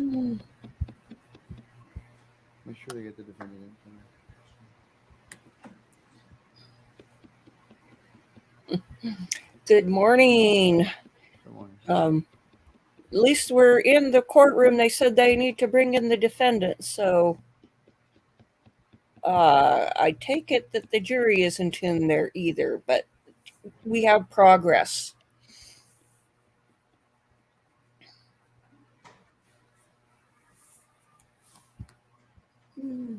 Mm. Make sure they get the defendant Good morning. in. Come on. At least we're in the courtroom. They said they need to bring in the defendant, so I take it that the jury isn't in there either, but we have progress. Hmm.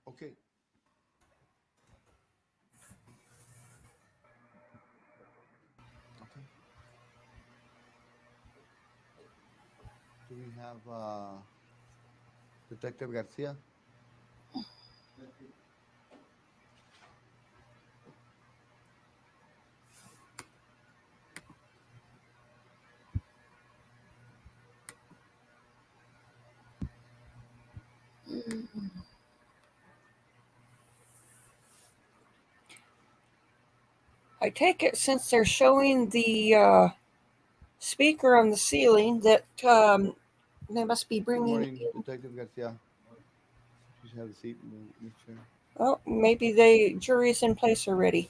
Okay. Okay. Do we have Detective Garcia? I take it since they're showing the speaker on the ceiling that they must be Good bringing morning, in. Detective Garcia. Please have a seat in the chair. Oh, maybe the jury's in place already.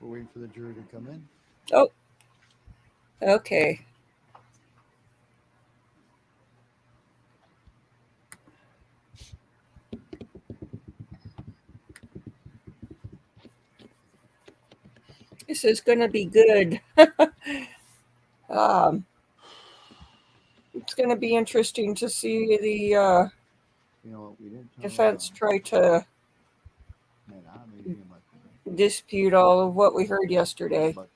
We're waiting for the jury to come in. Oh, okay. This is going to be good. um, it's going to be interesting to see the You know what? We didn't tell defense try to maybe a month. dispute all of what we heard yesterday. But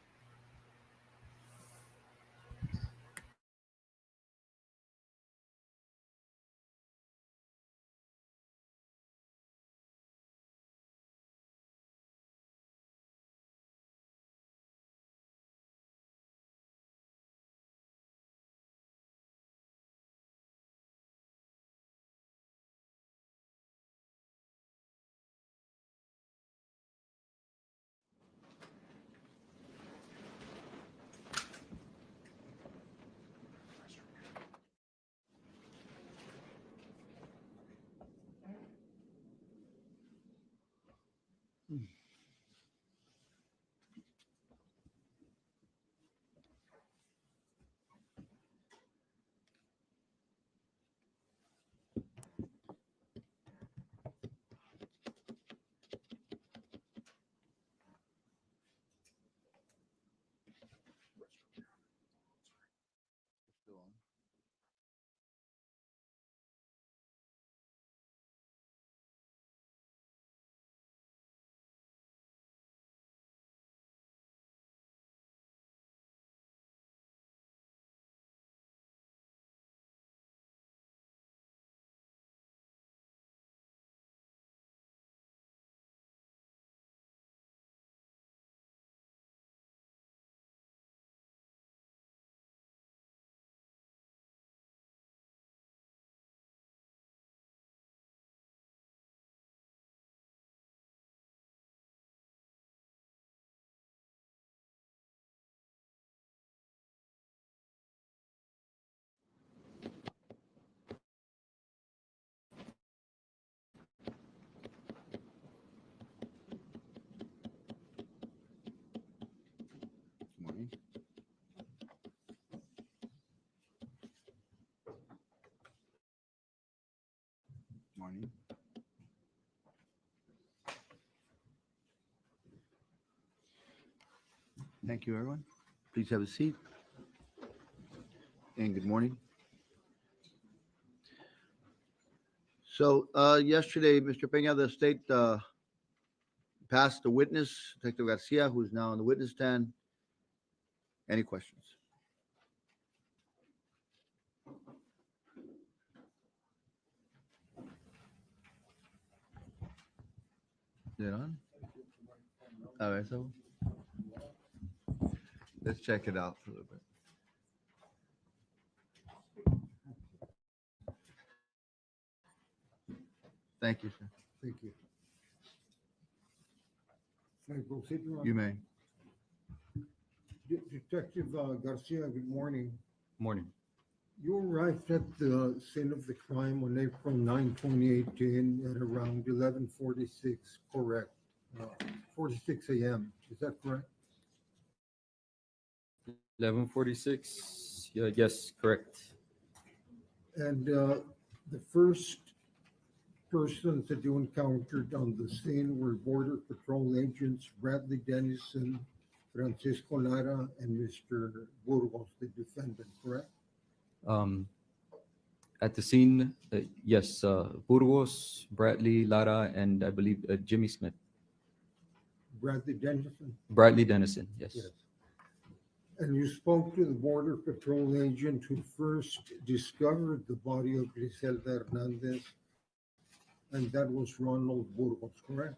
still on. Good morning. Morning. Thank you, everyone. Please have a seat. And good morning. So yesterday, Mr. Peña, the state passed the witness, Detective Garcia, who's now on the witness stand. Any questions? Is it on? All right, so let's check it out for a little bit. Thank you, sir. Thank you. May I proceed, Your You Honor? may. Detective Garcia, good morning. Morning. You arrived at the scene of the crime on April 9, 2018 at around 11:46, correct? 46 a.m., is that correct? 11:46. Yeah, yes, correct. And the first persons that you encountered on the scene were Border Patrol agents Bradley Dennison, Francisco Lara, and Mr. Burgos, the defendant, correct? Um, at the scene, yes, Burgos, Bradley, Lara, and I believe Jimmy Smith. Bradley Dennison? Bradley Dennison, yes. Yes. And you spoke to the Border Patrol agent who first discovered the body of Grizelda Hernandez, and that was Ronald Burgos, correct?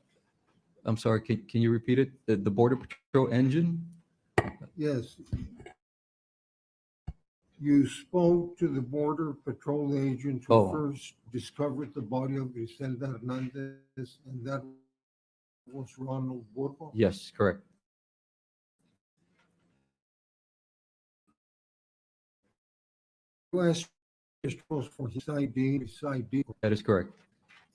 I'm sorry, can you repeat it? The Border Patrol engine? Yes. You spoke to the Border Patrol agent who Oh. first discovered the body of Grizelda Hernandez, and that was Ronald Burgos? Yes, correct. You asked for his ID, That is correct.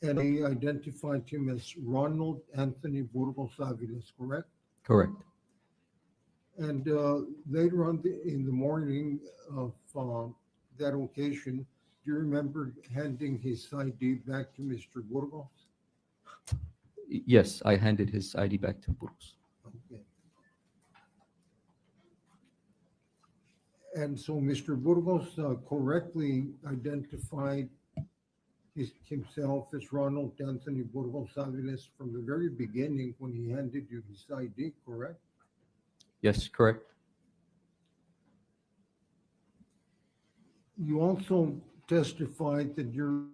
and they identified him as Ronald Anthony Burgos-Aviles, correct? Correct. And later on in the morning of that occasion, do you remember handing his ID back to Mr. Burgos? Yes, I handed his ID back to Burgos. Okay. And so Mr. Burgos correctly identified himself as Ronald Anthony Burgos-Aviles from the very beginning when he handed you his ID, correct? Yes, correct. You also testified that you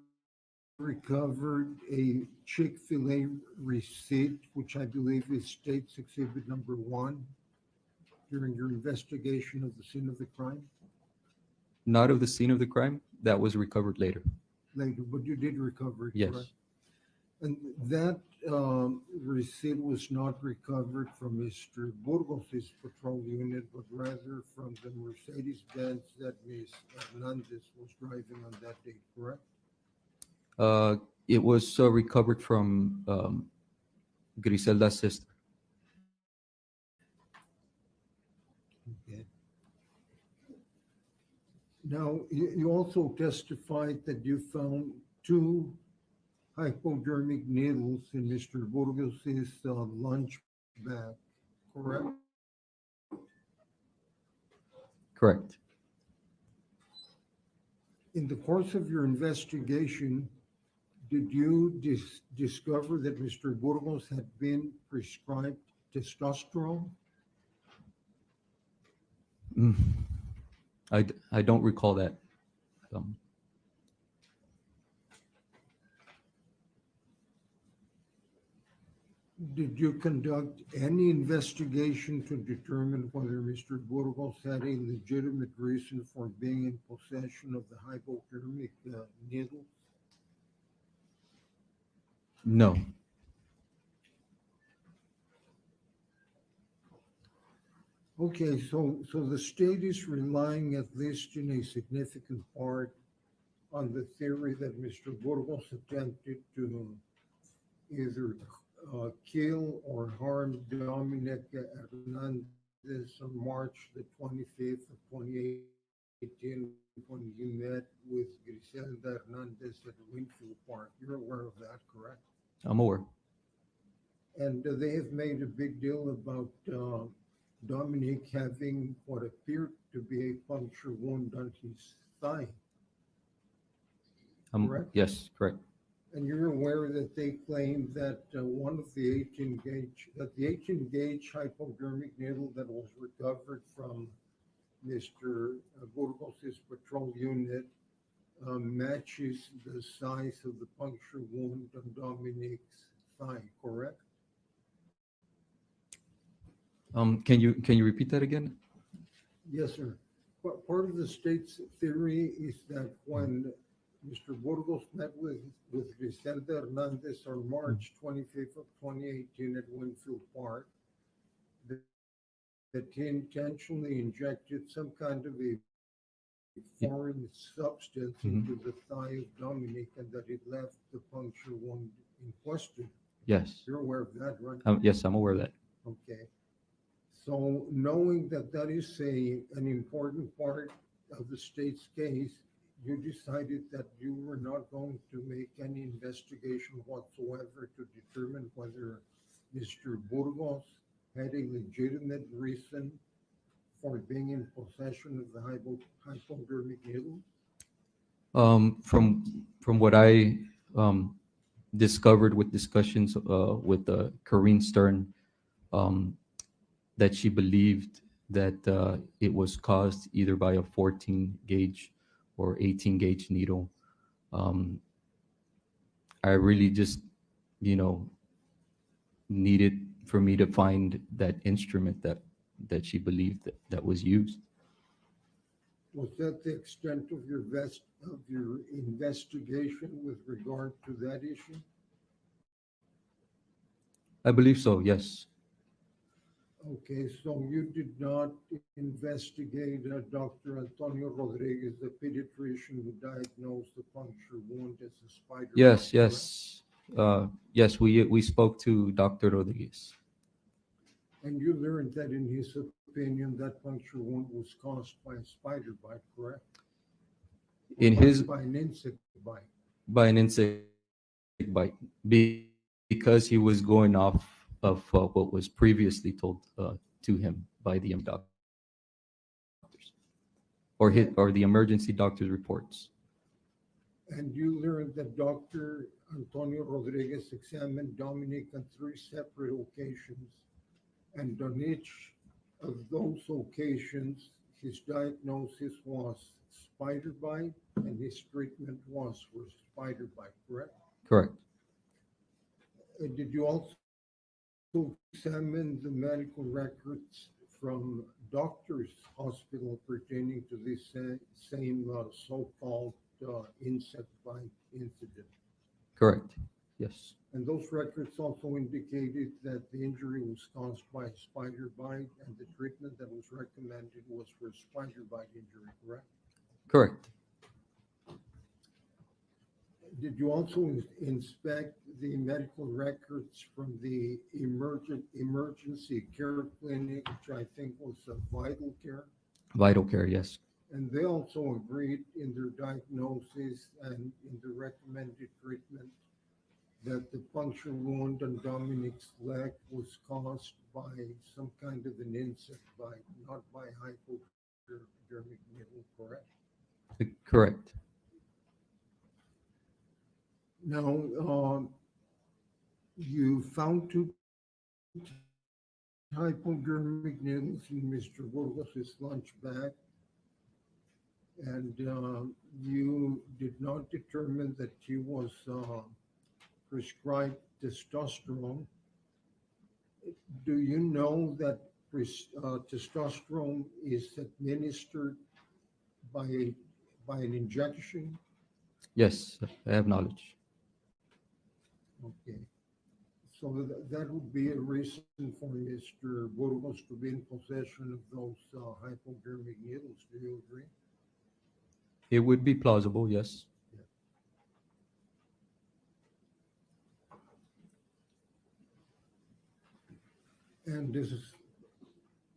recovered a Chick-fil-A receipt, which I believe is State's Exhibit Number 1, during your investigation of the scene of the crime Not of the scene of the crime. That was recovered later. later, but you did recover it, Yes. correct? And that receipt was not recovered from Mr. Burgos' patrol unit, but rather from the Mercedes-Benz that Ms. Hernandez was driving on that day, correct? It was recovered from Griselda's sister. Okay. Now, you also testified that you found 2 hypodermic needles in Mr. Burgos' lunch bag, correct? Correct. In the course of your investigation, did you discover that Mr. Burgos had been prescribed testosterone? Mm. I don't recall that. Um, Did you conduct any investigation to determine whether Mr. Burgos had a legitimate reason for being in possession of the hypodermic needles? no. Okay, so the state is relying at least in a significant part on the theory that Mr. Burgos attempted to either kill or harm Dominic Hernandez on March the 25th of 2018 when he met with Grizelda Hernandez at Winfield Park. You're aware of that, correct? I'm aware. And they have made a big deal about Dominic having what appeared to be a puncture wound on his thigh. Correct. Yes, correct. And you're aware that they claim that one of the 18 gauge, that the 18 gauge hypodermic needle that was recovered from Mr. Burgos' patrol unit matches the size of the puncture wound on Dominic's thigh, correct? Can you repeat that again? Yes, sir. Part of the state's theory is that when Mr. Burgos met with Grizelda Hernandez on March 25th of 2018 at Winfield Park, that he intentionally injected some kind of a foreign substance into the thigh of Dominic and that it left the puncture wound in question. Yes. You're aware of that, right? Yes, I'm aware of that. Okay. So knowing that that is an important part of the state's case, you decided that you were not going to make any investigation whatsoever to determine whether Mr. Burgos had a legitimate reason for being in possession of the hypodermic needle? From what I discovered with discussions with Corinne Stern, that she believed that it was caused either by a 14 gauge or 18 gauge needle. I really just, needed for me to find that instrument that she believed that was used. Was that the extent of your investigation with regard to that issue? I believe so, yes. Okay, so you did not investigate Dr. Antonio Rodriguez, the pediatrician who diagnosed the puncture wound as a spider Yes, bite, yes. Yes, we spoke to Dr. Rodriguez. and you learned that in his opinion, that puncture wound was caused by a spider bite, correct? In Or his by an insect bite. By an insect bite, because he was going off of what was previously told to him by the doctors or the emergency doctor's reports. And you learned that Dr. Antonio Rodriguez examined Dominic on 3 separate occasions, and on each of those occasions, his diagnosis was spider bite and his treatment was for spider bite, correct? Correct. Did you also examine the medical records from doctors' hospital pertaining to this same so-called insect bite incident? Correct. Yes. And those records also indicated that the injury was caused by a spider bite and the treatment that was recommended was for spider bite injury, correct? Correct. Did you also inspect the medical records from the emergency care clinic, which I think was a Vital Care? Vital care, yes. And they also agreed in their diagnosis and in the recommended treatment that the puncture wound on Dominic's leg was caused by some kind of an insect bite, not by hypodermic needle, correct? Correct. Now, you found 2 hypodermic needles in Mr. Burgos' lunch bag, and you did not determine that he was prescribed testosterone. Do you know that testosterone is administered by an injection? Yes, I have knowledge. Okay. So that would be a reason for Mr. Burgos to be in possession of those hypodermic needles. Do you agree? It would be plausible, yes. And this is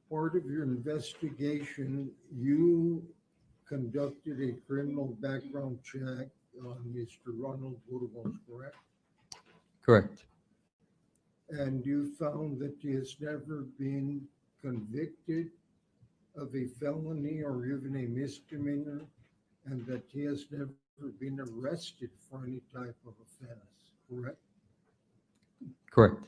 part of your investigation. You conducted a criminal background check on Mr. Ronald Burgos, correct? Correct. And you found that he has never been convicted of a felony or even a misdemeanor, and that he has never been arrested for for any type of offense, correct? Correct.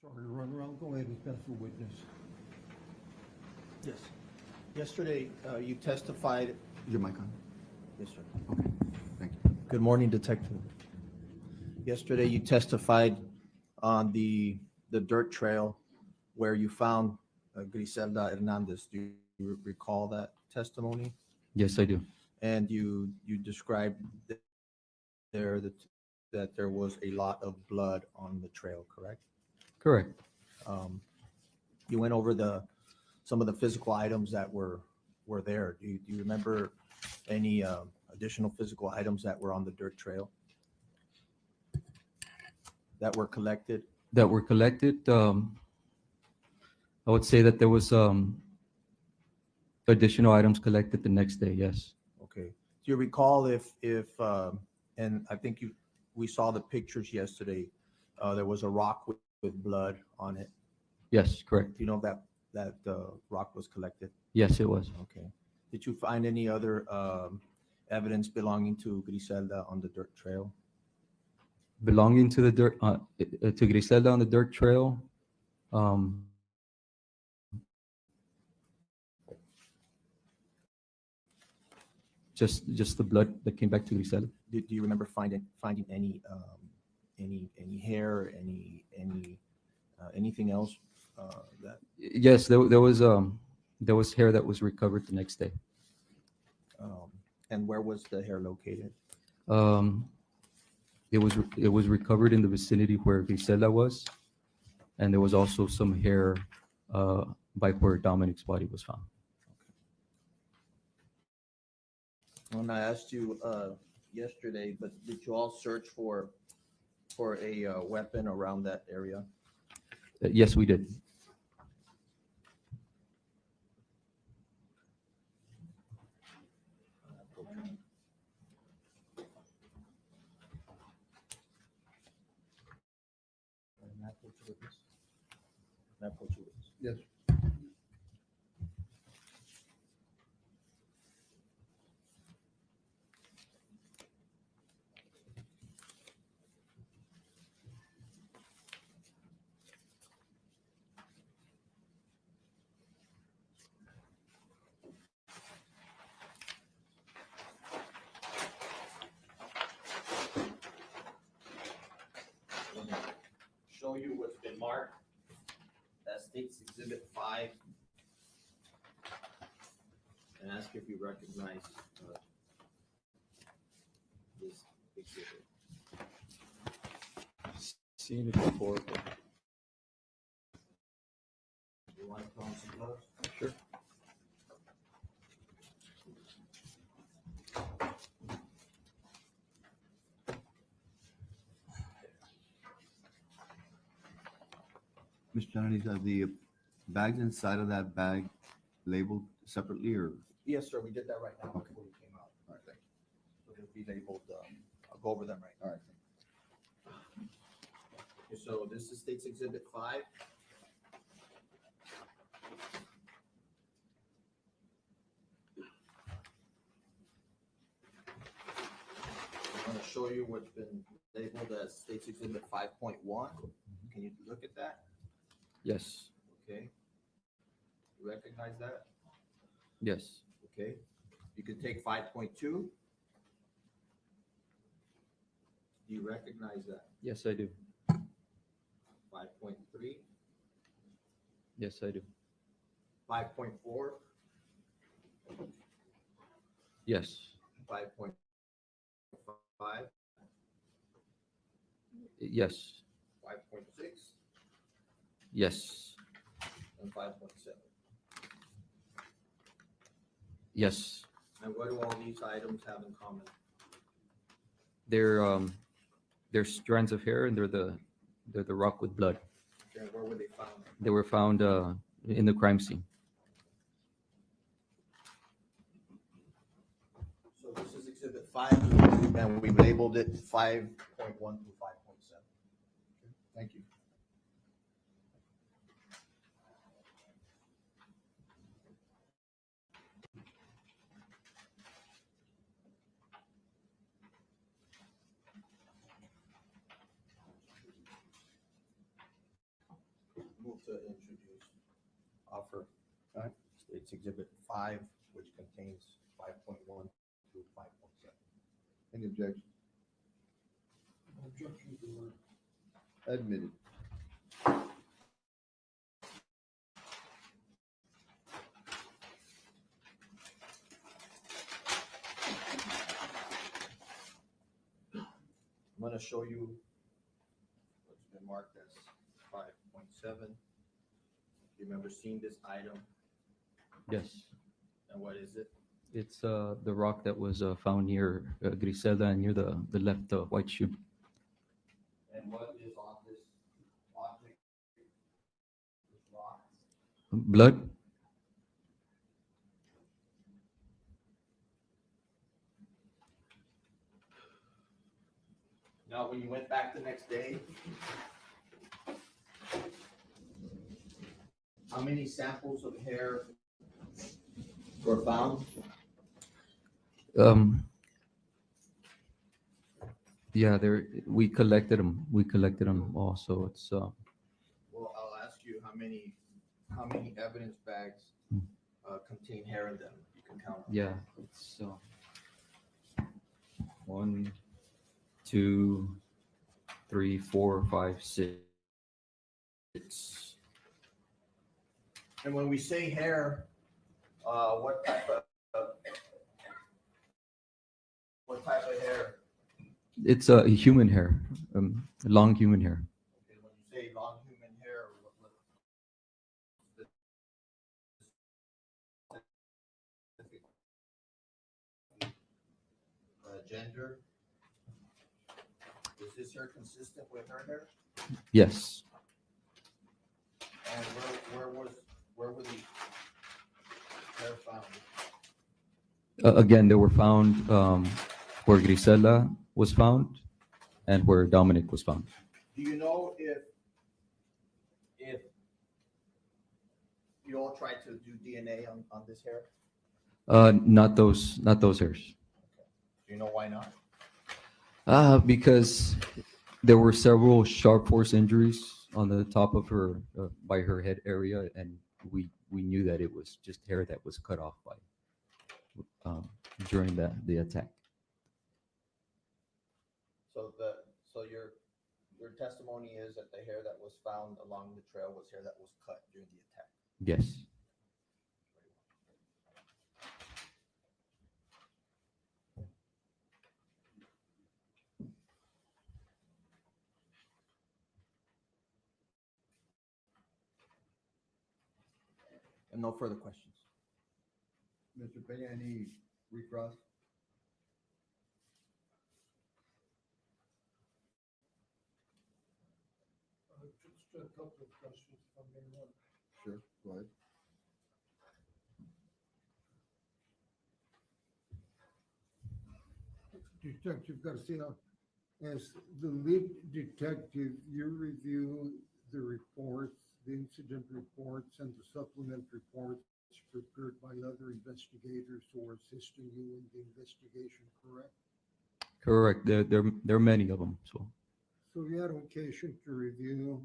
Sorry to run around. Go ahead and pass the witness. Yes. Yesterday, you testified. Is your mic on? Yes, sir. Okay, thank you. Good morning, Detective. Yesterday, you testified on the dirt trail where you found Grizelda Hernandez. Do you recall that testimony? Yes, I do. And you described there that there was a lot of blood on the trail, correct? Correct. You went over some of the physical items that were there. Do you remember any additional physical items that were on the dirt trail that were collected? That were collected. I would say that there was additional items collected the next day. Yes. Okay. Do you recall if and I think we saw the pictures yesterday. There was a rock with blood on it. Yes. Correct. Do you know if that rock was collected? Yes, it was. Okay. Did you find any other evidence belonging to Grizelda on the dirt trail? Belonging to the dirt to Griselda on the dirt trail. Just the blood that came back to Griselda. Do you remember finding any hair, anything else that? Yes, there was hair that was recovered the next day. And where was the hair located? It was recovered in the vicinity where Griselda was, and there was also some hair by where Dominic's body was found. When I asked you yesterday, but did you all search for a weapon around that area? Yes, we did. Yes. Show you what's been marked. That states Exhibit 5. And ask if you recognize this exhibit. Seen it before. You want to put on some gloves? Sure. Mr. Hernandez, are the bags inside of that bag labeled separately or? Yes, sir. We did that right now Okay. before you came out. All right, thank So they'll be labeled. I'll go over them right now. you. All right. Okay, so this is State's Exhibit 5. I'm going to show you what's been labeled as State's Exhibit 5.1. Can you look at that? Yes. Okay. You recognize that? Yes. Okay. You can take 5.2. Do you recognize that? Yes, I do. 5.3, Yes, I do. 5.4, Yes. 5.5, Yes. 5.6, Yes. and 5.7. Yes. And what do all these items have in common? They're strands of hair, and they're the rock with blood. And where were they found? They were found in the crime scene. So this is exhibit 5, and we labeled it 5.1 through 5.7. Thank you. Move to introduce offer. States exhibit 5, which contains 5.1 through 5.7. Any objection? Objection to order. Admitted. I'm going to show you what's been marked as 5.7. You remember seeing this item, Yes. and what is it? It's the rock that was found near Griselda and near the left white shoe. And what is on this object? This rock? Blood. Now, when you went back the next day, how many samples of hair were found? Yeah, we collected them. We collected them all. So it's Well, I'll ask you how many evidence bags contain hair in them? You can count them. yeah, it's 1, 2, 3, 4, 5, 6. And when we say hair, what type of hair? It's human hair, long human hair. Okay, when you say long human hair, what gender? Is this hair consistent with her hair? Yes. And where were the hair found? Again, they were found where Griselda was found and where Dominic was found. Do you know if you all tried to do DNA on this hair? Not those hairs. Do you know why not? Because there were several sharp force injuries on the top of her by her head area, and we knew that it was just hair that was cut off by during the attack. So your testimony is that the hair that was found along the trail was hair that was cut during the attack. Yes. And no further questions. Mr. Peña, any recross? Just a couple of questions from me. Sure, go ahead. Detective Garcia, as the lead detective, you review the reports, the incident reports, and the supplement reports prepared by other investigators who are assisting you in the investigation, correct? Correct. There are many of them. So you had occasion to review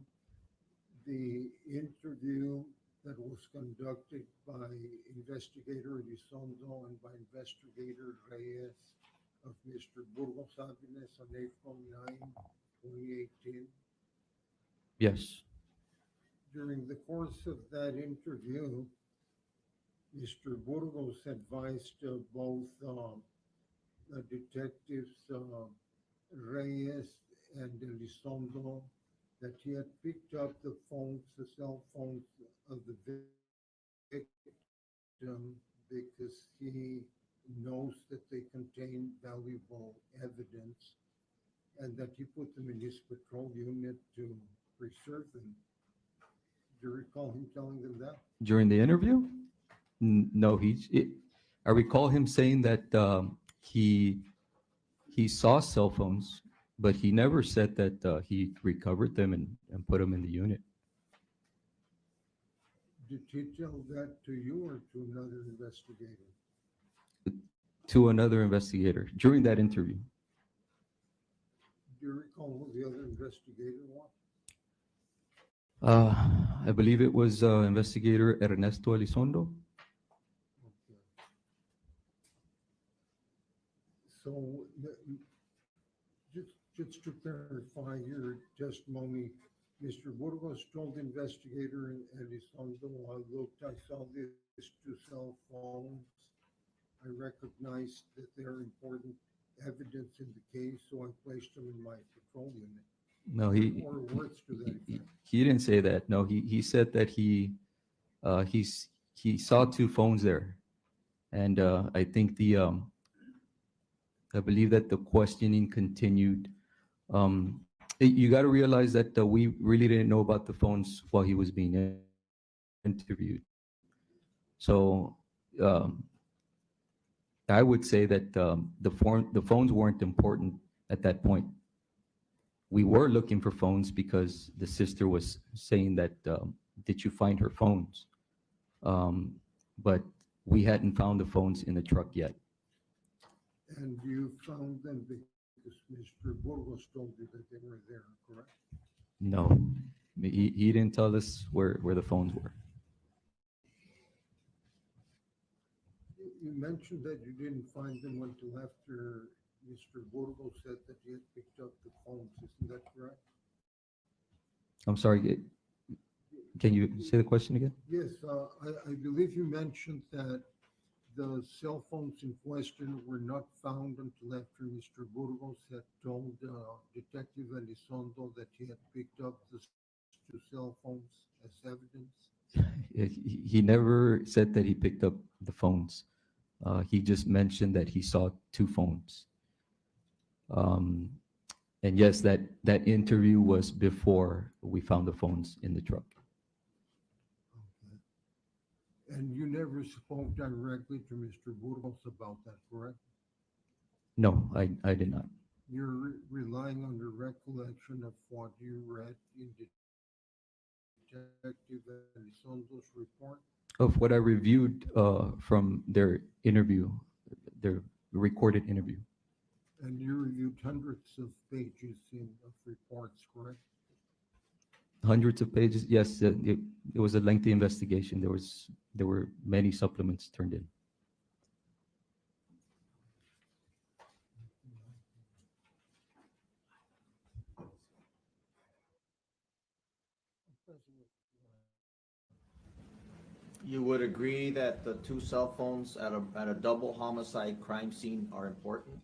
the interview that was conducted by Investigator Elizondo and by Investigator Reyes of Mr. Burgos-Aviles on April 9, 2018. Yes. During the course of that interview, Mr. Burgos advised both detectives Reyes and Elizondo that he had picked up the cell phones of the victim because he knows that they contain valuable evidence and that he put them in his patrol unit to preserve them. Do you recall him telling them that? During the interview? No, I recall him saying that he saw cell phones, but he never said that he recovered them and put them in the unit. Did he tell that to you or to another investigator? To another investigator during that interview. Do you recall who the other investigator was? I believe it was investigator Ernesto Elizondo. Okay. So just to clarify your testimony, Mr. Burgos told investigator Elizondo, I saw these two cell phones. I recognized that they're important evidence in the case, so I placed them in my patrol unit. No, Or words to that effect. he didn't say that. No, he said that he saw two phones there, and I think I believe that the questioning continued. You got to realize that we really didn't know about the phones while he was being interviewed. So I would say that the phones weren't important at that point. We were looking for phones because the sister was saying that, did you find her phones? But we hadn't found the phones in the truck yet. And you found them because Mr. Burgos told you that they were there, correct? No, he didn't tell us where the phones were. You mentioned that you didn't find them until after Mr. Burgos said that he had picked up the phones. Isn't that correct? I'm sorry, can you say the question again? Yes, I believe you mentioned that the cell phones in question were not found until after Mr. Burgos had told Detective Elizondo that he had picked up the two cell phones as evidence. He never said that he picked up the phones. He just mentioned that he saw two phones. And yes, that interview was before we found the phones in the truck. Okay. And you never spoke directly to Mr. Burgos about that, correct? No, I did not. You're relying on the recollection of what you read in Detective Elizondo's report? Of what I reviewed from their interview, their recorded interview. And you reviewed hundreds of pages of reports, correct? Hundreds of pages. Yes, it was a lengthy investigation. There were many supplements turned in. You would agree that the two cell phones at a double homicide crime scene are important?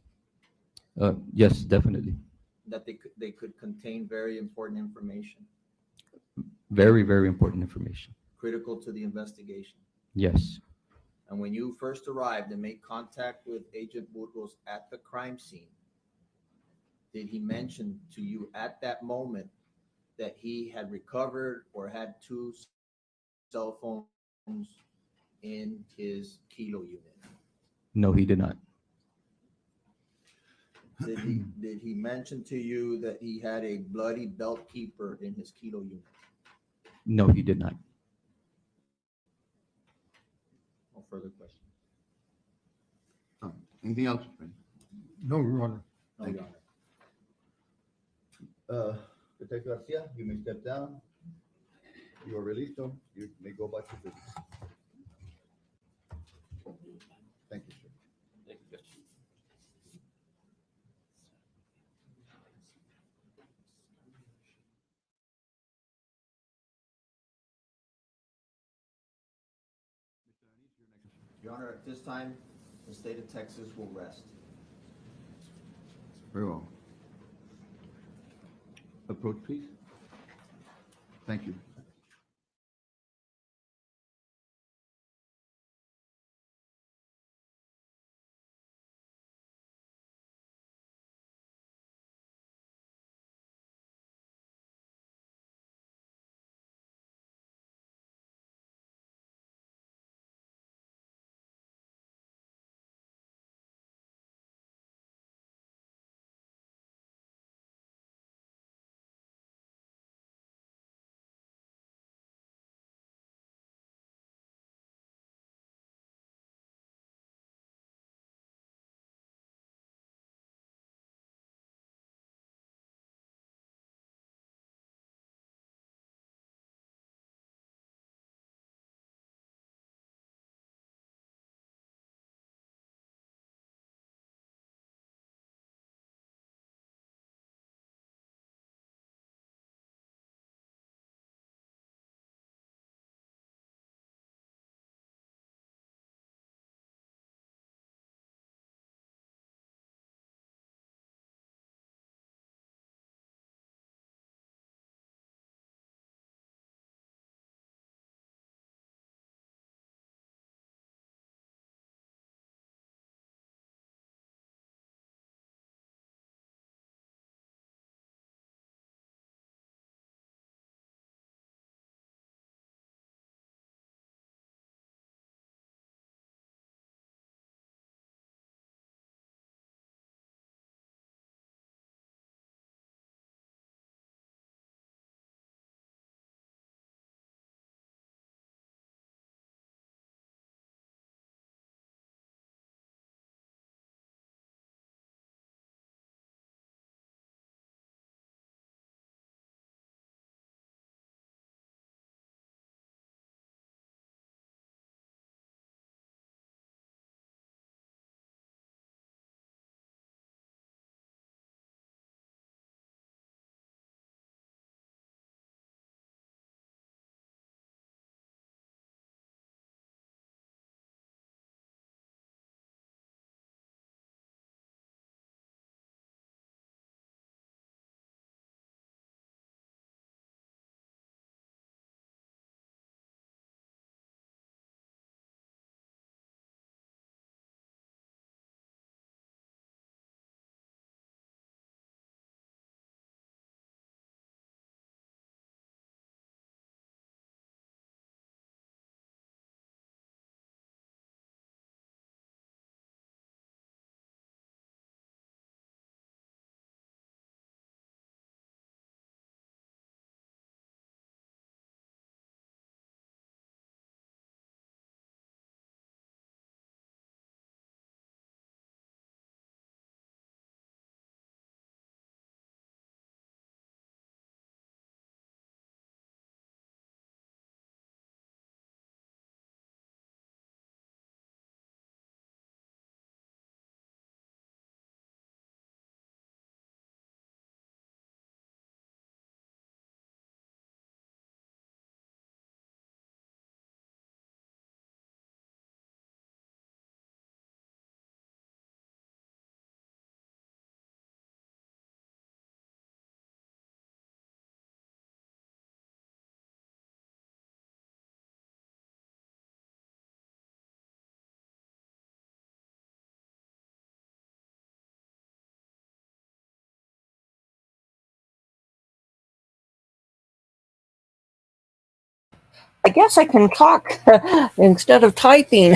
Yes, definitely. That they could contain very important information, Very, very important information. critical to the investigation. Yes. And when you first arrived and made contact with Agent Burgos at the crime scene, did he mention to you at that moment that he had recovered or had two cell phones in his kilo unit? No, he did not. Did he mention to you that he had a bloody belt keeper in his kilo unit? No, he did not. No further questions. Anything else? Frank? No, Your Honor. No, Thank Your you. Honor. Detective Garcia, you may step down. You are released, so you may go back to business. Thank you, sir. Your Honor, at this time, the state of Texas will rest. Very well. Approach, please. Thank you. I guess I can talk instead of typing.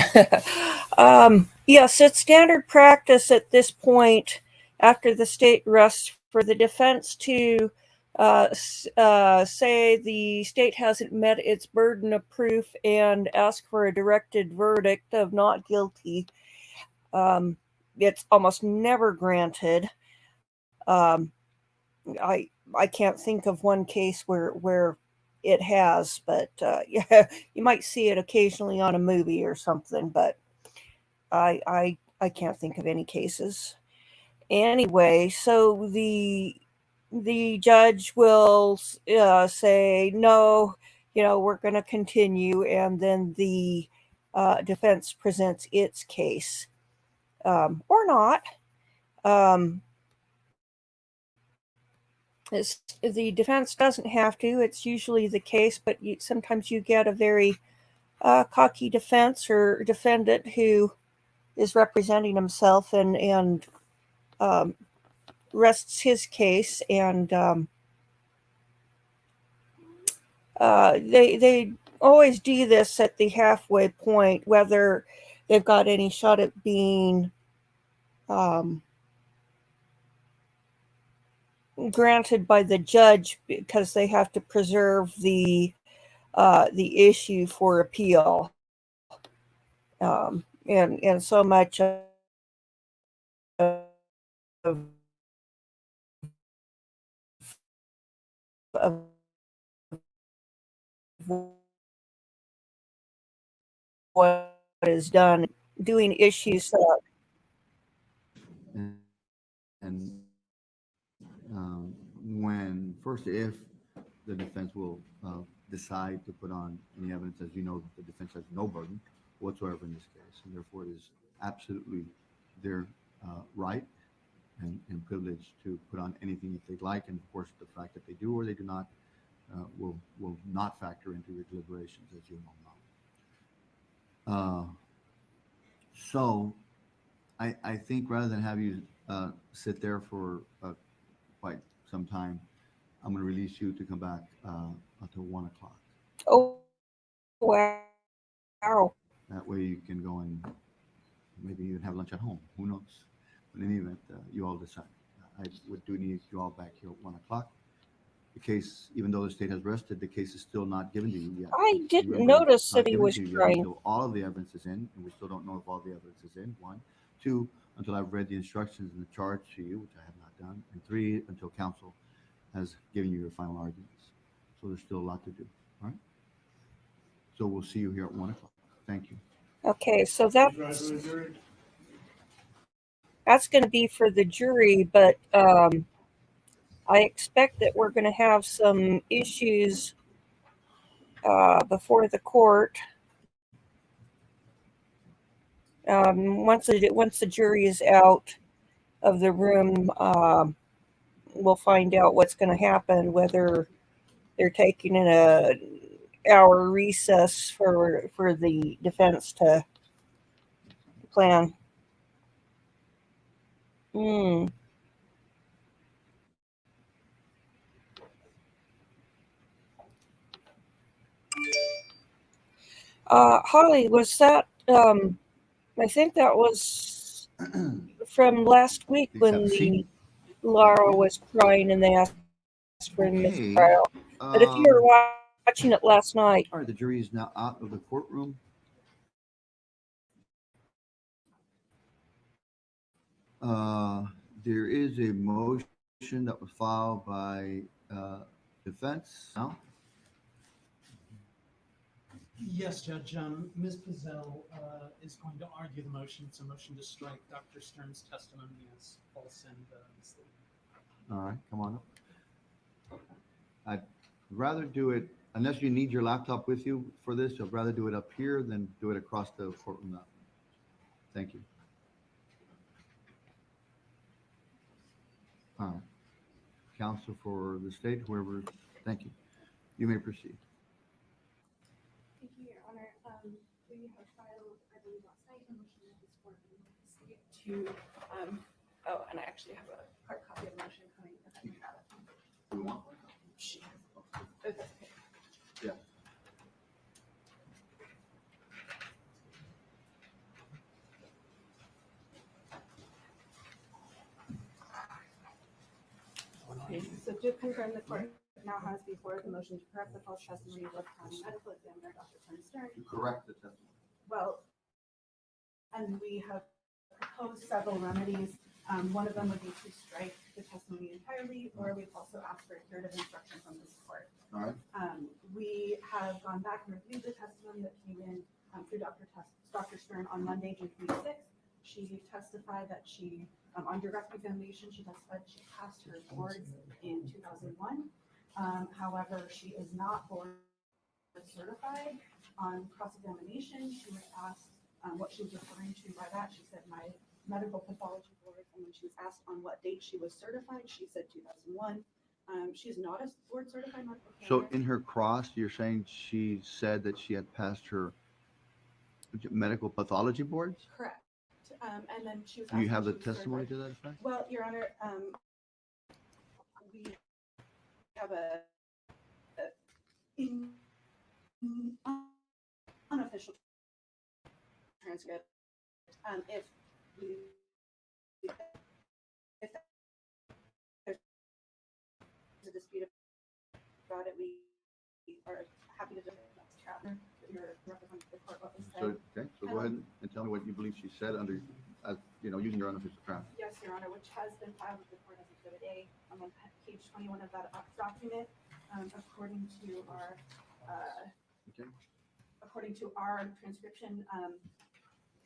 Yes, it's standard practice at this point after the state rests for the defense to say the state hasn't met its burden of proof and ask for a directed verdict of not guilty. It's almost never granted. Um, I can't think of one case where it has, but yeah, you might see it occasionally on a movie or something, but I can't think of any cases. Anyway, so the judge will say no, we're going to continue, and then the defense presents its case, or not. The defense doesn't have to. It's usually the case, but sometimes you get a very cocky defense or defendant who is representing himself and rests his case, and they always do this at the halfway point, whether they've got any shot at being granted by the judge, because they have to preserve the issue for appeal, and so much of what is done, doing issues. And when first, if the defense will decide to put on any evidence, as you know, the defense has no burden whatsoever in this case, and therefore it is absolutely their right and privilege to put on anything that they'd like. And of course, the fact that they do or they do not will not factor into your deliberations, as you all know. So I think rather than have you sit there for quite some time, I'm going to release you to come back until 1 o'clock. Oh, wow. That way you can go and maybe even have lunch at home. Who knows? But in any event, you all decide. I do need you all back here at 1 o'clock. The case, even though the state has rested, the case is still not given to you yet. I didn't Remember, notice it's not that he given was to you yet crying. until all of the evidence is in, and we still don't know if all the evidence is in. 1, 2, until I've read the instructions and the charge to you, which I have not done, and 3, until counsel has given you your final arguments. So there's still a lot to do. All right. So we'll see you here at 1 o'clock. Thank you. Okay, so that's going to be for the jury, but I expect that we're going to have some issues before the court. Once the jury is out of the room, we'll find out what's going to happen, whether they're taking an hour recess for the defense to plan. Holly, was that? I think that was from last week when Laura was crying and they asked for a mistrial. But if you were watching it last night, all right, the jury is now out of the courtroom. There is a motion that was filed by defense. No? Yes, Judge. Ms. Pizzell is going to argue the motion. It's a motion to strike Dr. Stern's testimony as false and misleading. All right, come on up. I'd rather do it, unless you need your laptop with you for this, I'd rather do it up here than do it across the courtroom. Thank you. All right. Counsel for the state, whoever, thank you. You may proceed. Thank you, Your Honor. We have filed, I believe last night, a motion that this court in the state to, and I actually have a hard copy of the motion coming. If I can grab it. We want one. Okay. Yeah. Okay, so to confirm, the court now has before the motion to correct the false testimony of County Medical Examiner Dr. Tony Stern. To correct the testimony. Well, and we have proposed several remedies. One of them would be to strike the testimony entirely, or we've also asked for a curative instruction from this court. All right. We have gone back and reviewed the testimony that came in through Dr. Stern on Monday, June 26th. She testified that she, on direct examination, she testified she passed her boards in 2001. However, she is not board certified. On cross-examination, she was asked what she was referring to by that. She said my medical pathology board, and when she was asked on what date she was certified, she said 2001. She's not a board certified medical So planner. in her cross, you're saying she said that she had passed her medical pathology boards? Correct. And then she was Do you asked have when the she was testimony certified. to that effect? Well, Your Honor, we have a in unofficial transcript. If we if there's a dispute about it, we are happy to discuss that chapter. You're representing the court what was So, said. okay, so go ahead and tell me what you believe she said under, as, using your unofficial transcript. Yes, Your Honor, which has been filed with the court as Exhibit A. I'm on page 21 of that document. According to our Okay. according to our transcription,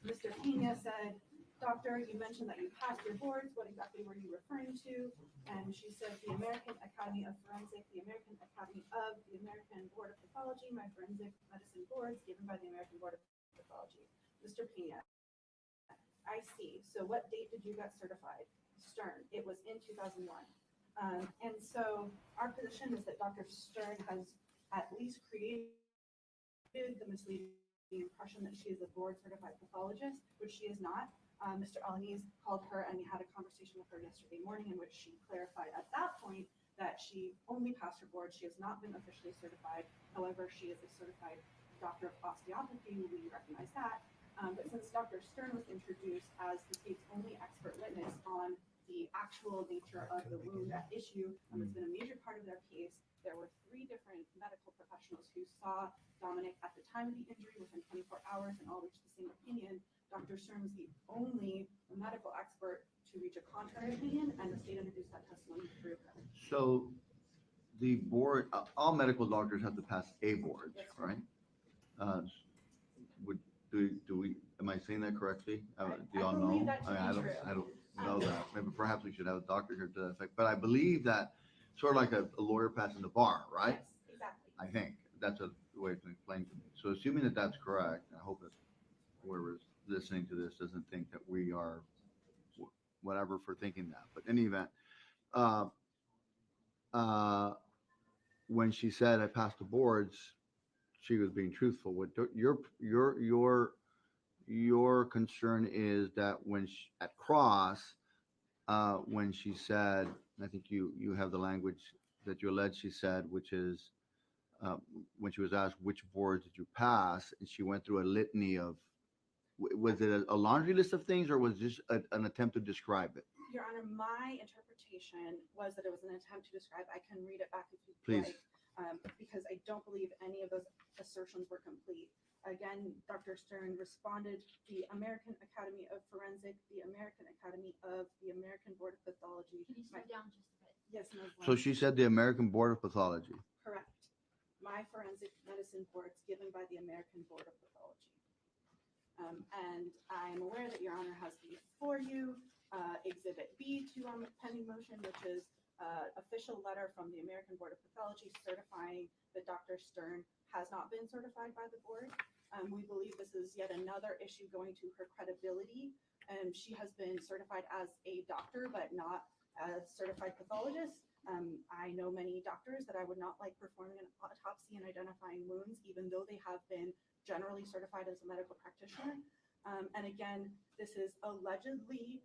Mr. Pena said, "Doctor, you mentioned that you passed your boards. What exactly were you referring to?" And she said, "The American Academy of Forensic, the American Academy of the American Board of Pathology, my forensic medicine boards given by the American Board of Pathology." Mr. Pena, I see. So what date did you get certified? Stern. It was in 2001. And so our position is that Dr. Stern has at least created the misleading impression that she is a board certified pathologist, which she is not. Mr. Alaniz called her and we had a conversation with her yesterday morning in which she clarified at that point that she only passed her board. She has not been officially certified. However, she is a certified doctor of osteopathy. We recognize that. But since Dr. Stern was introduced as the state's only expert witness on the actual nature of the wound at issue, it's been a major part of their case. There were 3 different medical professionals who saw Dominic at the time of the injury within 24 hours and all reached the same opinion. Dr. Stern was the only medical expert to reach a contrary opinion, and the state introduced that testimony to prove that. So the board, all medical doctors have to pass a board, Yes, sir. right? Do we, am I saying that correctly? Do I y'all believe know? that to I be true. don't know that. Maybe perhaps we should have a doctor here to that effect. But I believe that sort of like a lawyer passing the bar, right? Yes, exactly. I think that's a way to explain to me. So assuming that that's correct, I hope that whoever's listening to this doesn't think that we are whatever for thinking that. But in any event, when she said I passed the boards, she was being truthful. What your concern is that when she, at cross, when she said, I think you have the language that you allege she said, which is when she was asked which boards did you pass, and she went through a litany of, was it a laundry list of things or was this an attempt to describe it? Your Honor, my interpretation was that it was an attempt to describe. I can read it back if you'd Please. like, because I don't believe any of those assertions were complete. Again, Dr. Stern responded, the American Academy of Forensic, the American Academy of the American Board of Pathology. Can you slow down just a bit? Yes, no. So she said the American Board of Pathology. Correct. My forensic medicine boards given by the American Board of Pathology. And I'm aware that Your Honor has before you Exhibit B to on the pending motion, which is official letter from the American Board of Pathology certifying that Dr. Stern has not been certified by the board. We believe this is yet another issue going to her credibility. She has been certified as a doctor, but not as certified pathologist. I know many doctors that I would not like performing an autopsy and identifying wounds, even though they have been generally certified as a medical practitioner. And again, this is allegedly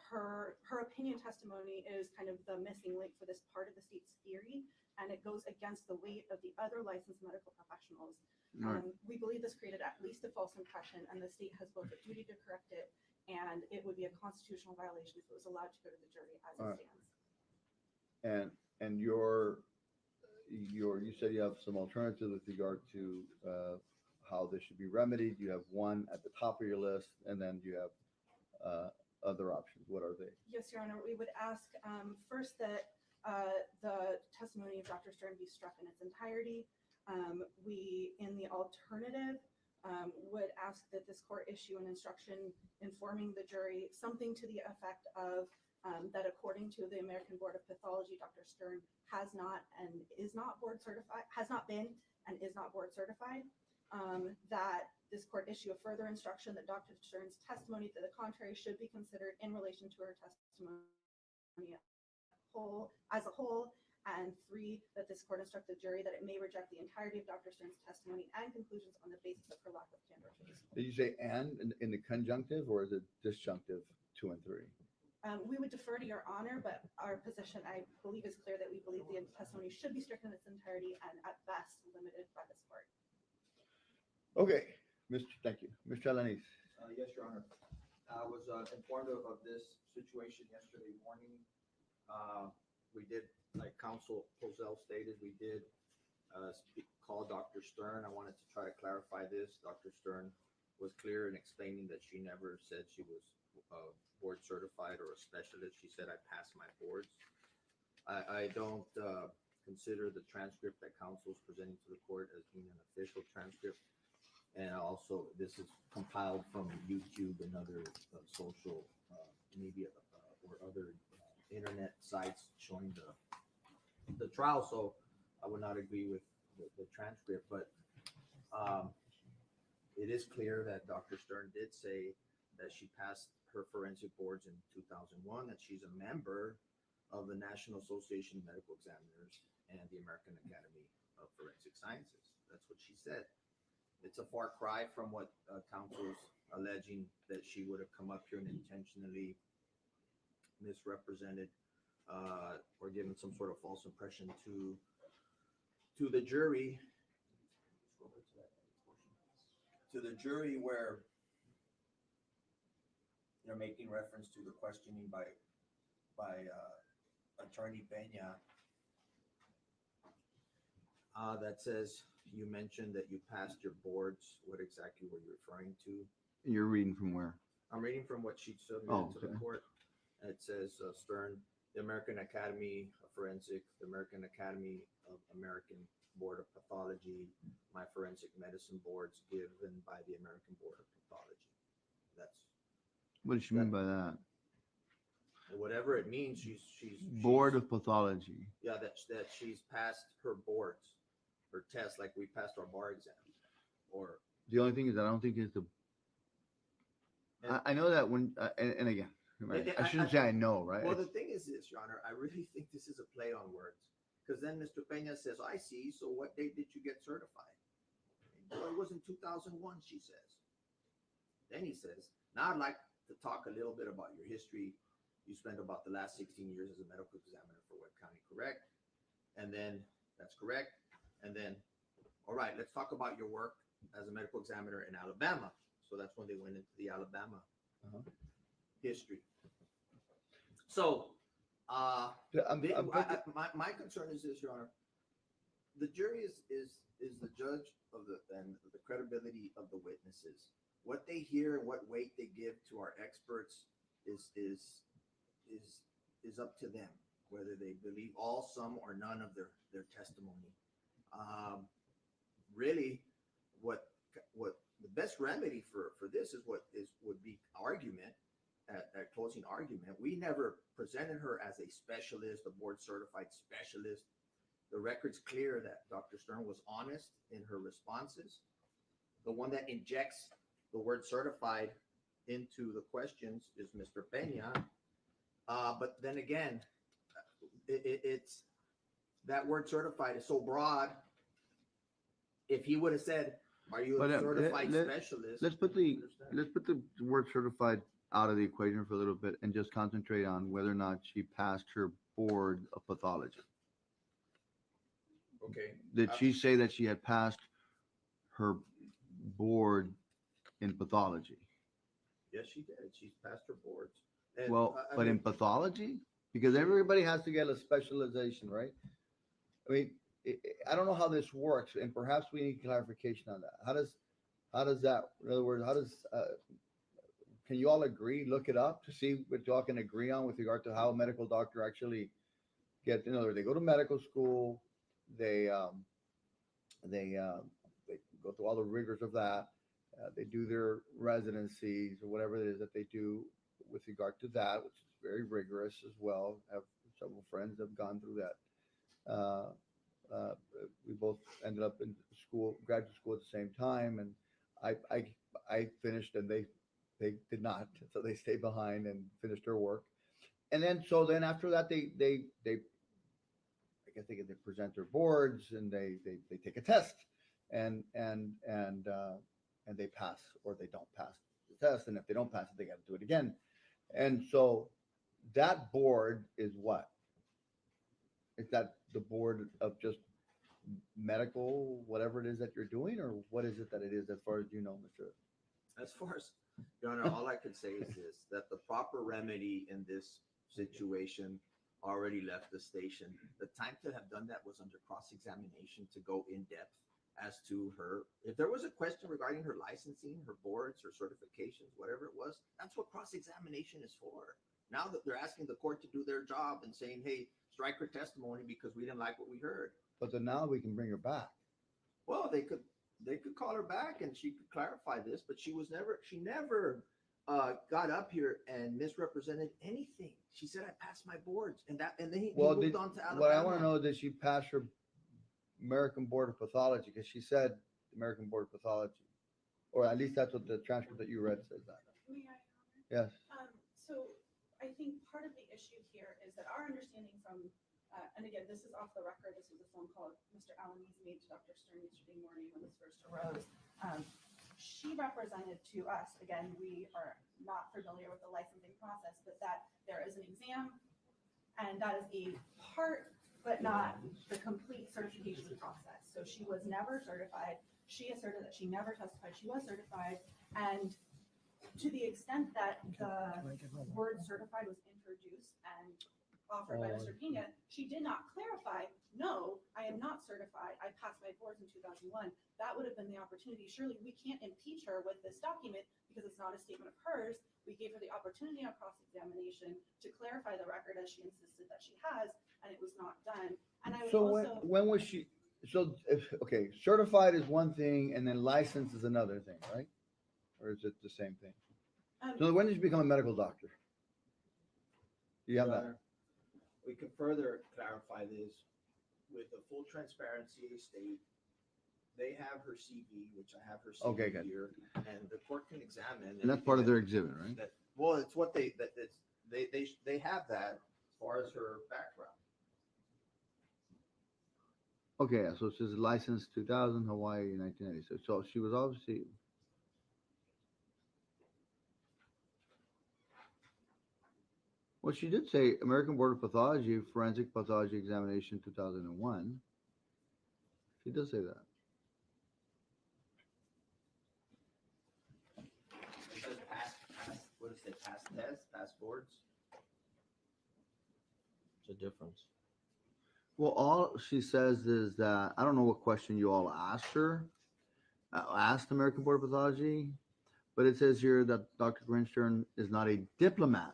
her opinion testimony is kind of the missing link for this part of the state's theory, and it goes against the weight of the other licensed medical professionals. Right. We believe this created at least a false impression, and the state has both a duty to correct it, and it would be a constitutional violation if it was allowed to go to the jury as it stands. And you said you have some alternatives with regard to how this should be remedied. You have one at the top of your list, and then you have other options. What are they? Yes, Your Honor, we would ask first that the testimony of Dr. Stern be struck in its entirety. We, in the alternative, would ask that this court issue an instruction informing the jury something to the effect of that according to the American Board of Pathology, Dr. Stern has not and is not board certified, has not been and is not board certified. That this court issue a further instruction that Dr. Stern's testimony to the contrary should be considered in relation to her testimony as a whole. And 3, that this court instruct the jury that it may reject the entirety of Dr. Stern's testimony and conclusions on the basis of her lack of candor to this court. Did you say and in the conjunctive or is it disjunctive 2 and 3? We would defer to your honor, but our position, I believe, is clear that we believe the testimony should be stricken in its entirety and at best limited by this court. Okay, thank you. Mr. Alanis. Yes, Your Honor. I was informed of this situation yesterday morning. We did, like Counsel Posel stated, we did call Dr. Stern. I wanted to try to clarify this. Dr. Stern was clear in explaining that she never said she was board certified or a specialist. She said I passed my boards. I don't consider the transcript that counsel is presenting to the court as being an official transcript. And also, this is compiled from YouTube and other social media or other internet sites showing the trial. So I would not agree with the transcript, but it is clear that Dr. Stern did say that she passed her forensic boards in 2001, that she's a member of the National Association of Medical Examiners and the American Academy of Forensic Sciences. That's what she said. It's a far cry from what counsel's alleging that she would have come up here and intentionally misrepresented or given some sort of false impression to the jury. To the jury, where they're making reference to the questioning by Attorney Peña that says you mentioned that you passed your boards. What exactly were you referring to? You're reading from where? I'm reading from what she submitted to the okay. court. It says Stern, the American Academy of Forensic, the American Academy of American Board of Pathology, my forensic medicine boards given by the American Board of Pathology. That's What does she mean by that? whatever it means. She's Board of Pathology. yeah, that she's passed her boards, her tests, like we passed our bar exam. Or The only thing is, I don't think it's the. I know that when, and again, right? I shouldn't say I know, right? well, the thing is this, Your Honor, I really think this is a play on words. Because then Mr. Peña says, I see, so what date did you get certified? Well, it was in 2001, she says. Then he says, now I'd like to talk a little bit about your history. You spent about the last 16 years as a medical examiner for Webb County, correct? And then, that's correct. And then, all right, let's talk about your work as a medical examiner in Alabama. So that's when they went into the Alabama history. So, my concern is this, Your Honor. The jury is the judge of the credibility of the witnesses. What they hear and what weight they give to our experts is up to them, whether they believe all, some, or none of their testimony. Really, what the best remedy for this would be argument. At closing argument, we never presented her as a specialist, a board certified specialist. The record's clear that Dr. Stern was honest in her responses. The one that injects the word certified into the questions is Mr. Peña. But then again, it's that word certified is so broad. If he would have said, are you a certified specialist? Let's put the word certified out of the equation for a little bit and just concentrate on whether or not she passed her board of pathology. Okay. Did she say that she had passed her board in pathology? Yes, she did. She's passed her boards. And, Well, but in pathology? Because everybody has to get a specialization, right? I mean, I don't know how this works, and perhaps we need clarification on that. How does that, in other words, can you all agree, look it up to see what y'all can agree on with regard to how a medical doctor actually gets, they go to medical school, they go through all the rigors of that. They do their residencies or whatever it is that they do, with regard to that, which is very rigorous as well. I have several friends that have gone through that. We both ended up in school, graduate school at the same time, and I finished and they did not, so they stayed behind and finished their work. And then after that, I guess they present their boards and they take a test and they pass or they don't pass the test. And if they don't pass it, they got to do it again. And so that board is what? Is that the board of just medical, whatever it is that you're doing, or what is it that it is as far as you know, Mr. As far as, Your Honor, all I could say is this, that the proper remedy in this situation already left the station. The time to have done that was under cross-examination to go in depth as to her. If there was a question regarding her licensing, her boards, her certifications, whatever it was, that's what cross-examination is for. Now that they're asking the court to do their job and saying, hey, strike her testimony because we didn't like what we heard. But then now we can bring her back. Well, they could call her back and she could clarify this, but she never got up here and misrepresented anything. She said, I passed my boards, and then he moved on to Alabama. What I want to know is, did she pass her American Board of Pathology? Because she said American Board of Pathology, or at least that's what the transcript that you read says that. May I comment? Yes. So I think part of the issue here is that our understanding from, and again, this is off the record, this was a phone call Mr. Alanese made to Dr. Stern yesterday morning when this first arose. She represented to us, again, we are not familiar with the licensing process, but that there is an exam and that is a part, but not the complete certification process. So she was never certified. She asserted that she never testified. She was certified. And to the extent that the word certified was introduced and offered by Mr. Pena, she did not clarify, no, I am not certified. I passed my boards in 2001. That would have been the opportunity. Surely we can't impeach her with this document because it's not a statement of hers. We gave her the opportunity on cross-examination to clarify the record as she insisted that she has, and it was not done. And I would So also, when was she? So okay, certified is one thing, and then licensed is another thing, right? Or is it the same thing? So when did you become a medical doctor? Do you have Your that? Honor, we can further clarify this with the full transparency state. They have her CV, which I have her CV Okay, good. here, and the court can examine. And that's part of their exhibit, right? Well, it's what they have that as far as her background. Okay, yeah, so she's licensed 2000, Hawaii, 1996. So she was obviously. Well, she did say American Board of Pathology, Forensic Pathology Examination 2001. She does say that. It says pass, what does it say, pass tests, pass boards? It's a difference. Well, all she says is that I don't know what question you all asked her, asked American Board of Pathology, but it says here that Dr. Grinstern is not a diplomat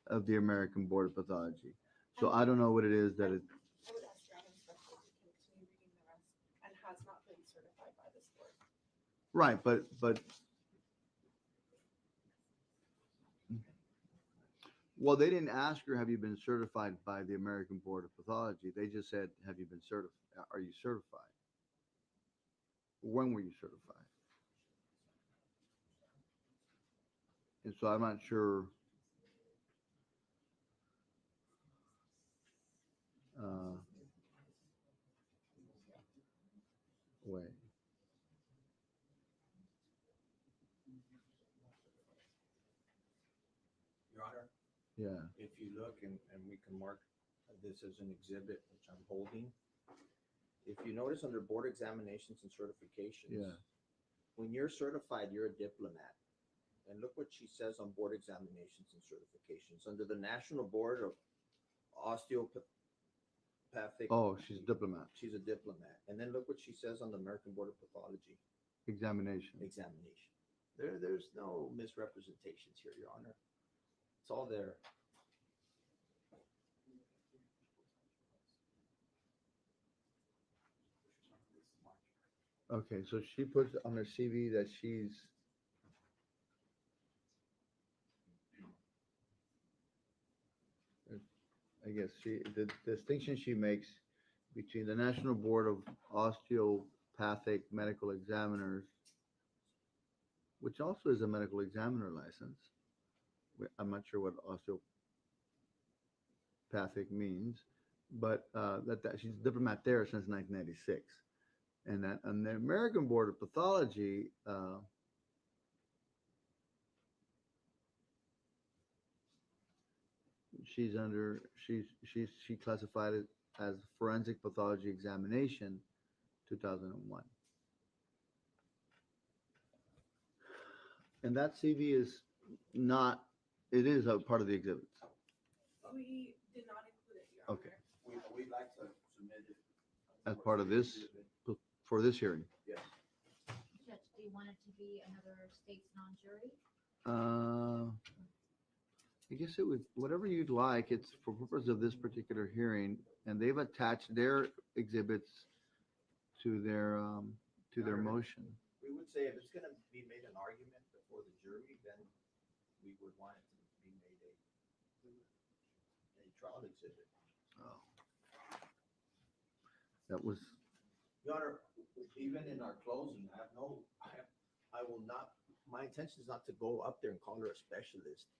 of the American Board of Pathology. So I don't know what it is that it. I would ask your Honor respectfully to continue reading the rest and has not been certified by this board. Right, but well, they didn't ask her, have you been certified by the American Board of Pathology? They just said, have you been certified? Are you certified? When were you certified? And so I'm not sure. Wait. Your Honor, Yeah. if you look and we can mark this as an exhibit, which I'm holding. If you notice under board examinations and certifications. Yeah. When you're certified, you're a diplomat. And look what she says on board examinations and certifications. Under the National Board of Osteopathic. Oh, she's a diplomat. She's a diplomat. And then look what she says on the American Board of Pathology Examination. examination. There's no misrepresentations here, Your Honor. It's all there. Okay, so she puts on her CV that she's I guess the distinction she makes between the National Board of Osteopathic Medical Examiners, which also is a medical examiner license. I'm not sure what osteopathic means, but that she's a diplomat there since 1996, and that on the American Board of Pathology. She classified it as forensic pathology examination 2001, and that CV is not, it is a part of the exhibits. We did not include it, Your Okay. Honor. We'd like to submit it. As part of this, for this hearing. Yes. Judge, do you want it to be another state's non-jury? I guess it would, whatever you'd like. It's for purpose of this particular hearing, and they've attached their exhibits to their motion. We would say if it's gonna be made an argument before the jury, then we would want it to be made a trial exhibit. Oh. That was, Your Honor, even in our closing, I will not, my intention is not to go up there and call her a specialist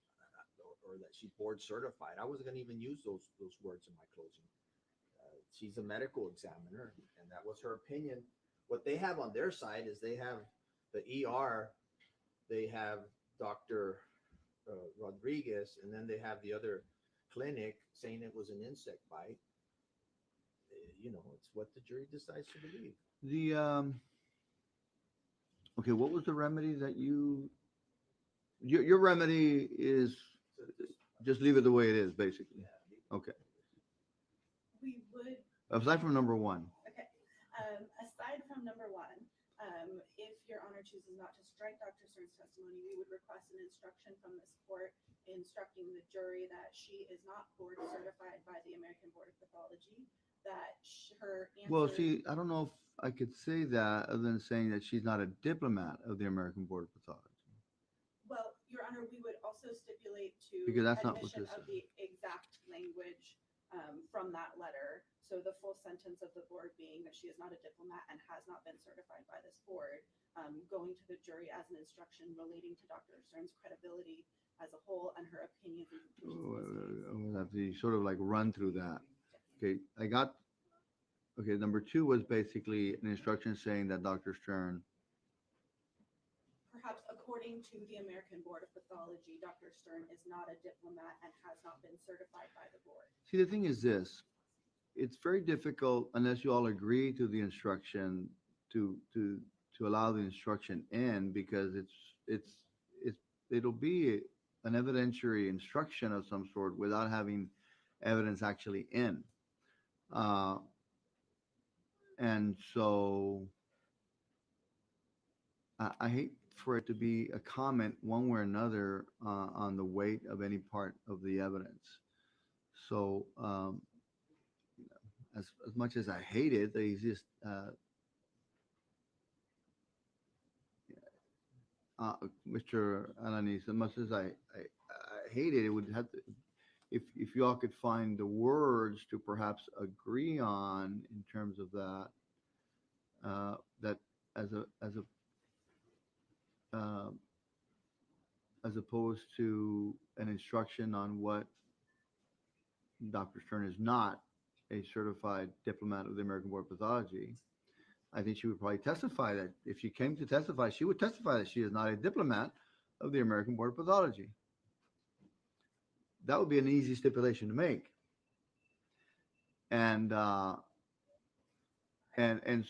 or that she's board certified. I wasn't gonna even use those words in my closing. She's a medical examiner, and that was her opinion. What they have on their side is they have the ER, they have Dr. Rodriguez, and then they have the other clinic saying it was an insect bite. It's what the jury decides to believe. okay, what was the remedy that your remedy is just leave it the way it is, basically. Okay. We would, Aside from number one. okay, aside from number one, if Your Honor chooses not to strike Dr. Stern's testimony, we would request an instruction from this court instructing the jury that she is not board certified by the American Board of Pathology, that her answer. Well, see, I don't know if I could say that other than saying that she's not a diplomat of the American Board of Pathology. Well, Your Honor, we would also stipulate to Because that's not what admission this of the exact language from that letter. So the full sentence of the board being that she is not a diplomat and has not been certified by this board, going to the jury as an instruction relating to Dr. Stern's credibility as a whole and her opinions and conclusions in this case. We'll have to sort of like run through that. Okay, okay, number two was basically an instruction saying that Dr. Stern. Perhaps according to the American Board of Pathology, Dr. Stern is not a diplomat and has not been certified by the board. See, the thing is this, it's very difficult unless you all agree to the instruction to allow the instruction in, because it'll be an evidentiary instruction of some sort without having evidence actually in. And so I hate for it to be a comment one way or another on the weight of any part of the evidence. So as much as I hate it, they just Mr. Alanis, as much as I hate it, it would have to, if you all could find the words to perhaps agree on in terms of that, that as opposed to an instruction on what Dr. Stern is not a certified diplomat of the American Board of Pathology. I think she would probably testify that if she came to testify, she would testify that she is not a diplomat of the American Board of Pathology. That would be an easy stipulation to make. And so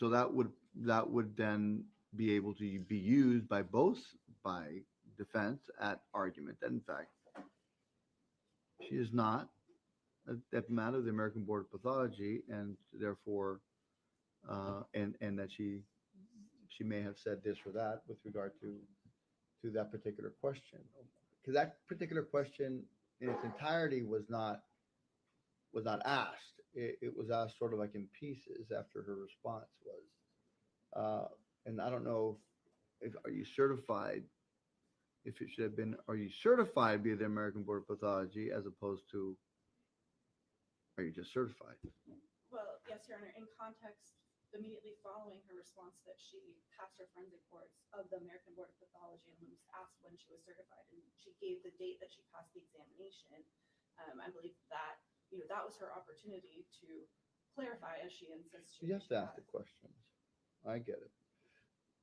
that would then be able to be used by defense at argument that in fact she is not a diplomat of the American Board of Pathology, and therefore and that she may have said this or that with regard to that particular question, because that particular question in its entirety was not asked. It was asked sort of like in pieces after her response was. And I don't know if are you certified, if it should have been, are you certified by the American Board of Pathology as opposed to are you just certified? Well, yes, Your Honor, in context, immediately following her response that she passed her forensic boards of the American Board of Pathology and was asked when she was certified, and she gave the date that she passed the examination. I believe that, that was her opportunity to clarify, as she insists. You have to ask the questions. I get it.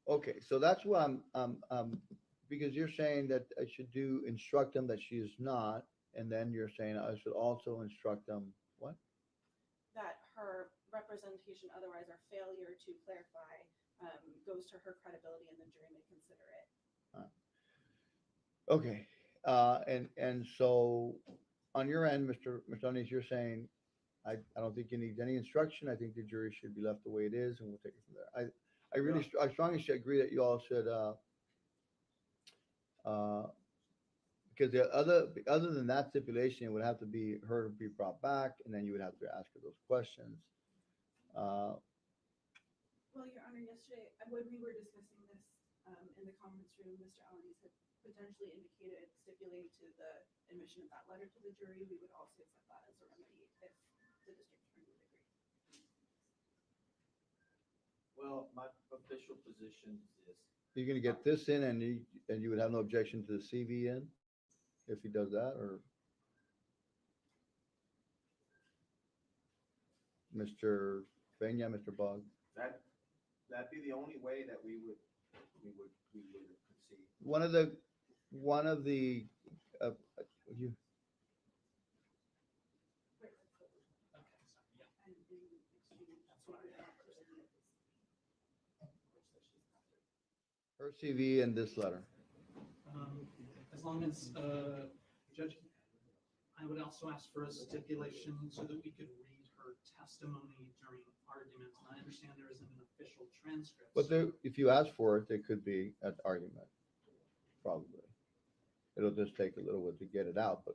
Okay, so that's what because you're saying that I should instruct them that she is not, and then you're saying I should also instruct them, what? That her representation otherwise or failure to clarify goes to her credibility and the jury may consider it. Okay, and so on your end, Mr. Martinez, you're saying, I don't think you need any instruction. I think the jury should be left the way it is, and we'll take it from there. I strongly should agree that you all should, because the other than that stipulation, it would have to be her to be brought back, and then you would have to ask her those questions. Well, Your Honor, yesterday, when we were discussing this in the conference room, Mr. Alanis had potentially indicated stipulating to the admission of that letter to the jury. We would also accept that as a remedy if the district attorney would agree. Well, my official position is You're gonna get this in, and you would have no objection to the CV in, if he does that, or? Mr. Peña, Mr. Bogg? that'd be the only way that we would concede. One of the, you, Okay, sorry, yeah. And in exchange, That's what I have. her CV and this letter. As long as, Judge, I would also ask for a stipulation so that we could read her testimony during arguments. And I understand there isn't an official transcript. But there, if you ask for it, there could be an argument, probably. It'll just take a little bit to get it out, but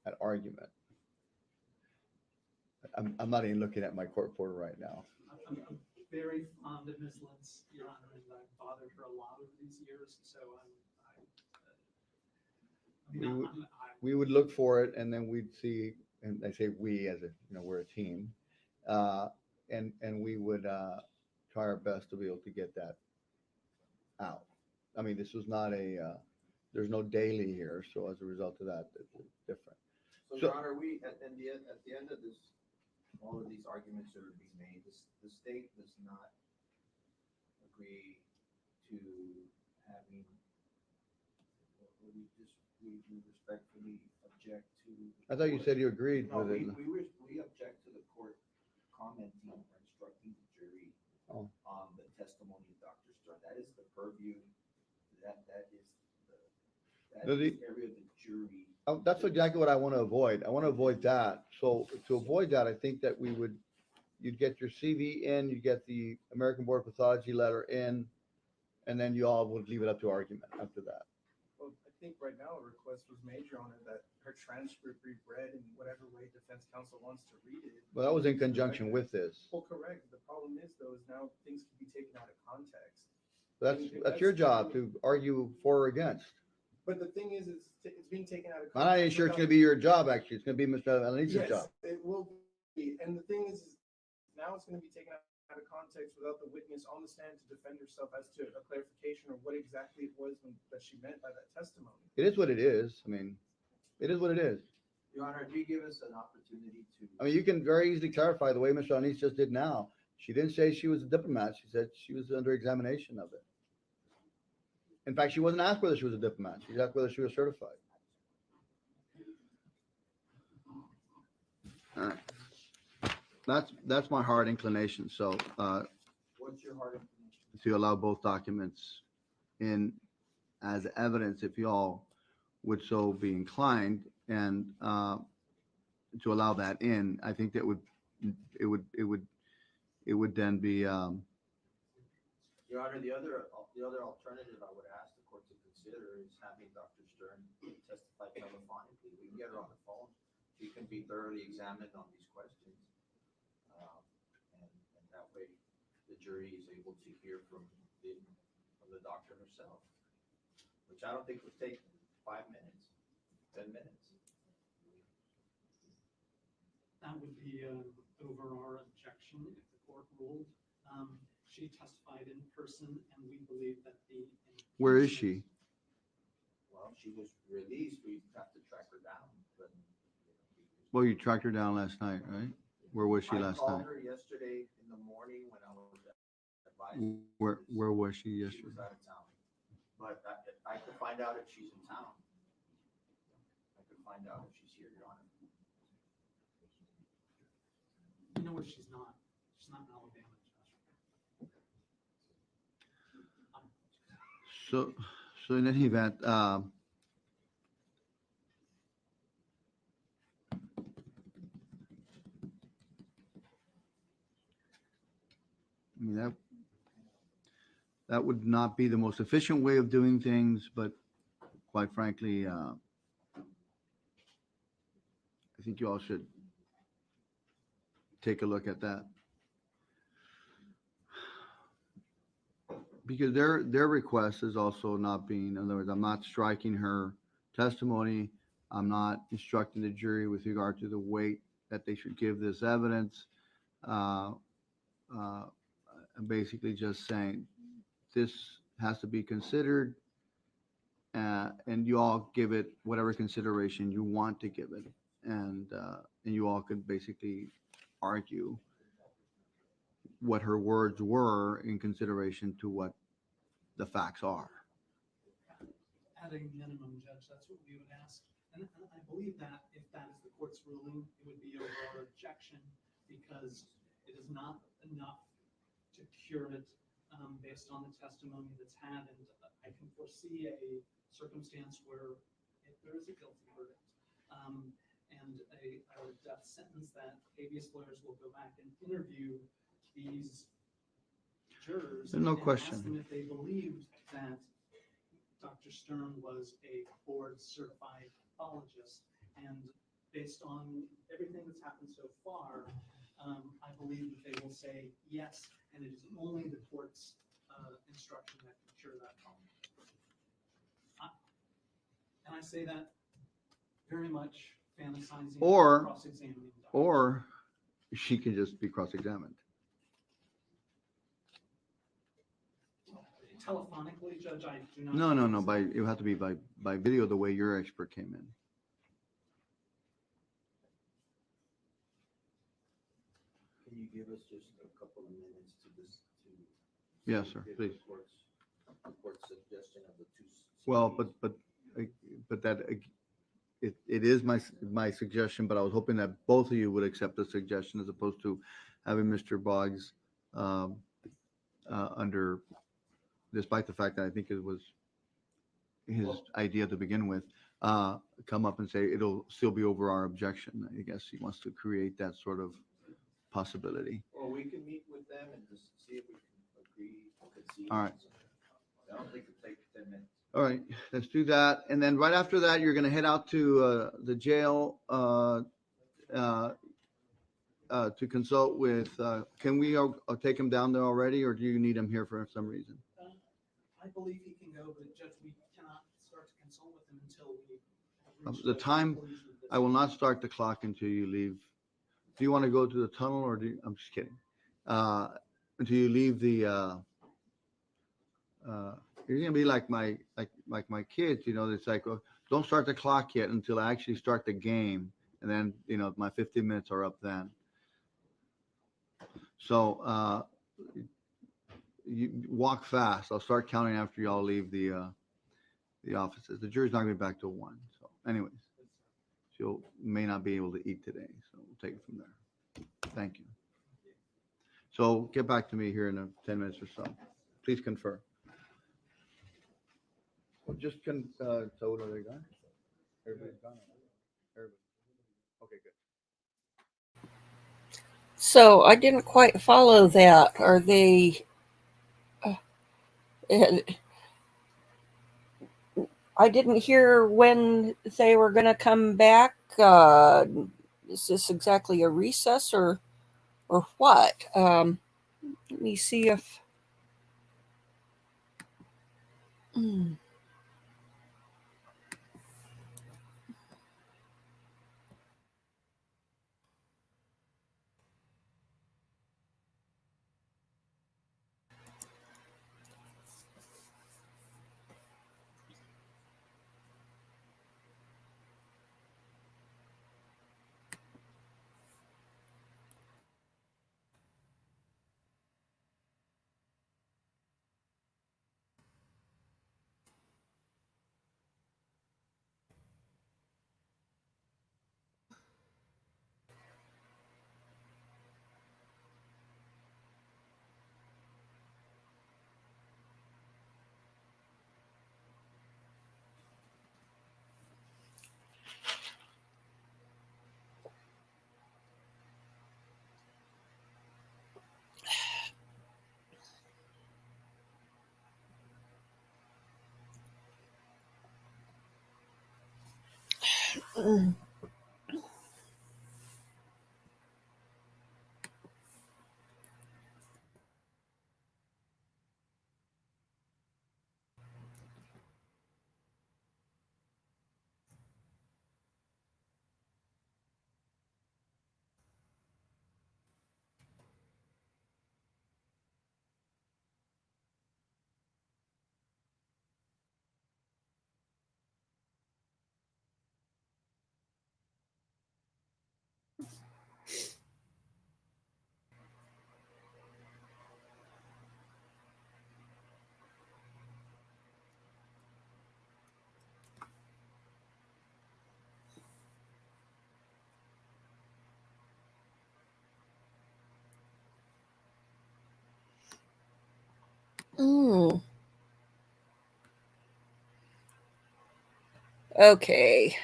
an argument. I'm not even looking at my court reporter right now. I'm very fond of Ms. Lentz, Your Honor, and I've bothered her a lot over these years, so We would look for it, and then we'd see, and I say we as we're a team, and we would try our best to be able to get that out. I mean, this was not there's no daily here, so as a result of that, it's different. So, So- Your Honor, we, at the end of this, all of these arguments that are being made, the state does not agree to having, we respectfully object to. I thought you said you agreed No, with it. we object to the court commenting or instructing the jury Oh. on the testimony of Dr. Stern. That is the purview, that is No, the the- area of the jury. Oh, that's exactly what I want to avoid. I want to avoid that. So to avoid that, I think that you'd get your CV in, you'd get the American Board of Pathology letter in, and then you all would leave it up to argument after that. Well, I think right now a request was made, Your Honor, that her transcript be read in whatever way defense counsel wants to read it. Well, that was in conjunction with this. Well, correct. The problem is though, is now things can be taken out of context. That's your job to argue for or against. But the thing is, it's being taken out of context. I'm not even sure it's going to be your job, actually. It's going to be Mr. Alanis's Yes, job. it will be. And the thing is now it's going to be taken out of context without the witness on the stand to defend herself as to a clarification or what exactly it was that she meant by that testimony. It is what it is. I mean, it is what it is. Your Honor, if you give us an opportunity to. I mean, you can very easily clarify the way Mr. Alanis just did now. She didn't say she was a diplomat. She said she was under examination of it. In fact, she wasn't asked whether she was a diplomat. She was asked whether she was certified. All right. That's my hard inclination. So What's your heart inclination? to allow both documents in as evidence, if you all would so be inclined, and to allow that in, I think that it would then be. Your Honor, the other alternative I would ask the court to consider is having Dr. Stern testify telephonically. We can get her on the phone. She can be thoroughly examined on these questions. And that way the jury is able to hear from the doctor herself, which I don't think would take 5 minutes, 10 minutes. That would be over our objection if the court ruled. She testified in person, and we believe that the. Where is she? Well, she was released, we have to track her down, but. Well, you tracked her down last night, right? Where was she last I called night? her yesterday in the morning when I was advised. Where was she She yesterday? was out of town. But I could find out if she's in town. I could find out if she's here, Your Honor. You know where she's not. She's not in Alabama, Judge. So in any event, I mean, that would not be the most efficient way of doing things, but quite frankly, I think you all should take a look at that. Because their request is also not being, in other words, I'm not striking her testimony. I'm not instructing the jury with regard to the weight that they should give this evidence. I'm basically just saying this has to be considered, and you all give it whatever consideration you want to give it, and you all could basically argue what her words were in consideration to what the facts are. At a minimum, Judge, that's what we would ask. And I believe that if that is the court's ruling, it would be over our objection because it is not enough to cure it based on the testimony that's had. And I can foresee a circumstance where if there is a guilty verdict and a death sentence, that habeas lawyers will go back and interview these jurors. There's no and question. Ask them if they believed that Dr. Stern was a board-certified pathologist. And based on everything that's happened so far, I believe that they will say yes, and it is only the court's instruction that can cure that problem. And I say that very much fantasizing Or- cross-examining doctors. Or she can just be cross-examined. Telephonically, Judge, I do not. No. It would have to be by video, the way your expert came in. Can you give us just a couple of minutes to this, to? Yes, sir, give please. the court's suggestion of the two. Well, but that, it is my suggestion, but I was hoping that both of you would accept the suggestion as opposed to having Mr. Boggs under, despite the fact that I think it was his idea to begin with, come up and say it'll still be over our objection. I guess he wants to create that sort of possibility. Or we can meet with them and just see if we can agree, concede. All right. I don't think it'll take 10 minutes. All right, let's do that. And then right after that, you're going to head out to the jail to consult with, can we take him down there already, or do you need him here for some reason? I believe he can go, but Judge, we cannot start to consult with him until we. have reached The a time, conclusion of this. I will not start the clock until you leave. Do you want to go to the tunnel, or I'm just kidding. Until you leave the, you're gonna be like my kids, it's like, oh, don't start the clock yet until I actually start the game. And then, my 15 minutes are up then. So, you walk fast. I'll start counting after y'all leave the offices. The jury's not gonna be back till 1. So anyways, you may not be able to eat today. So we'll take it from there. Thank you. So get back to me here in 10 minutes or so. Please confer. Well, just so everybody gone? Everybody's gone? Everybody. Okay, good. So I didn't quite follow that. Are they? I didn't hear when they were going to come back. Is this exactly a recess or what? Let me see if. Mm. Okay.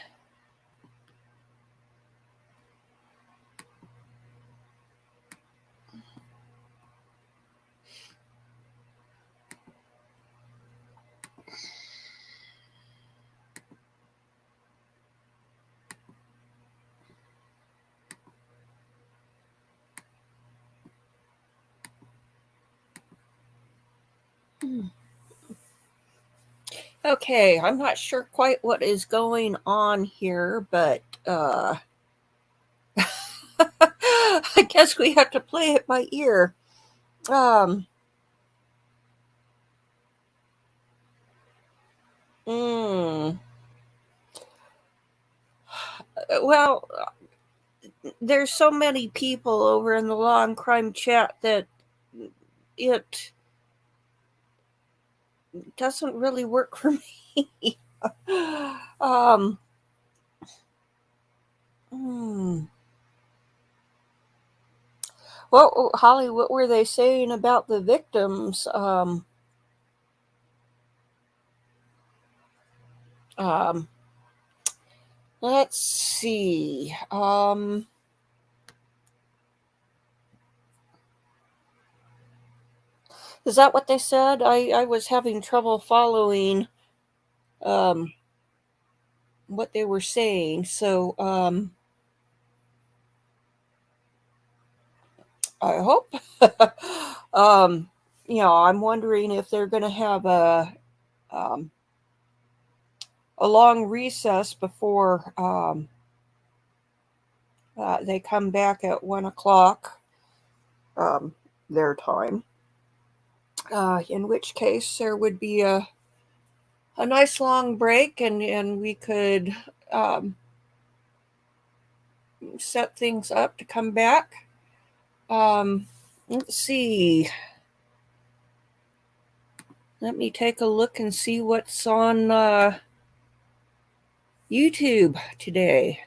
Okay, I'm not sure quite what is going on here, but I guess we have to play it by ear. Um, mm, well, there's so many people over in the law and crime chat that it doesn't really work for me. um, hmm. Well, Holly, what were they saying about the victims? Um, let's see. Is that what they said? I was having trouble following what they were saying. So I hope. I'm wondering if they're going to have um, a long recess before they come back at 1 o'clock their time. In which case, there would be a nice long break, and we could set things up to come back. Let's see. Let me take a look and see what's on YouTube today.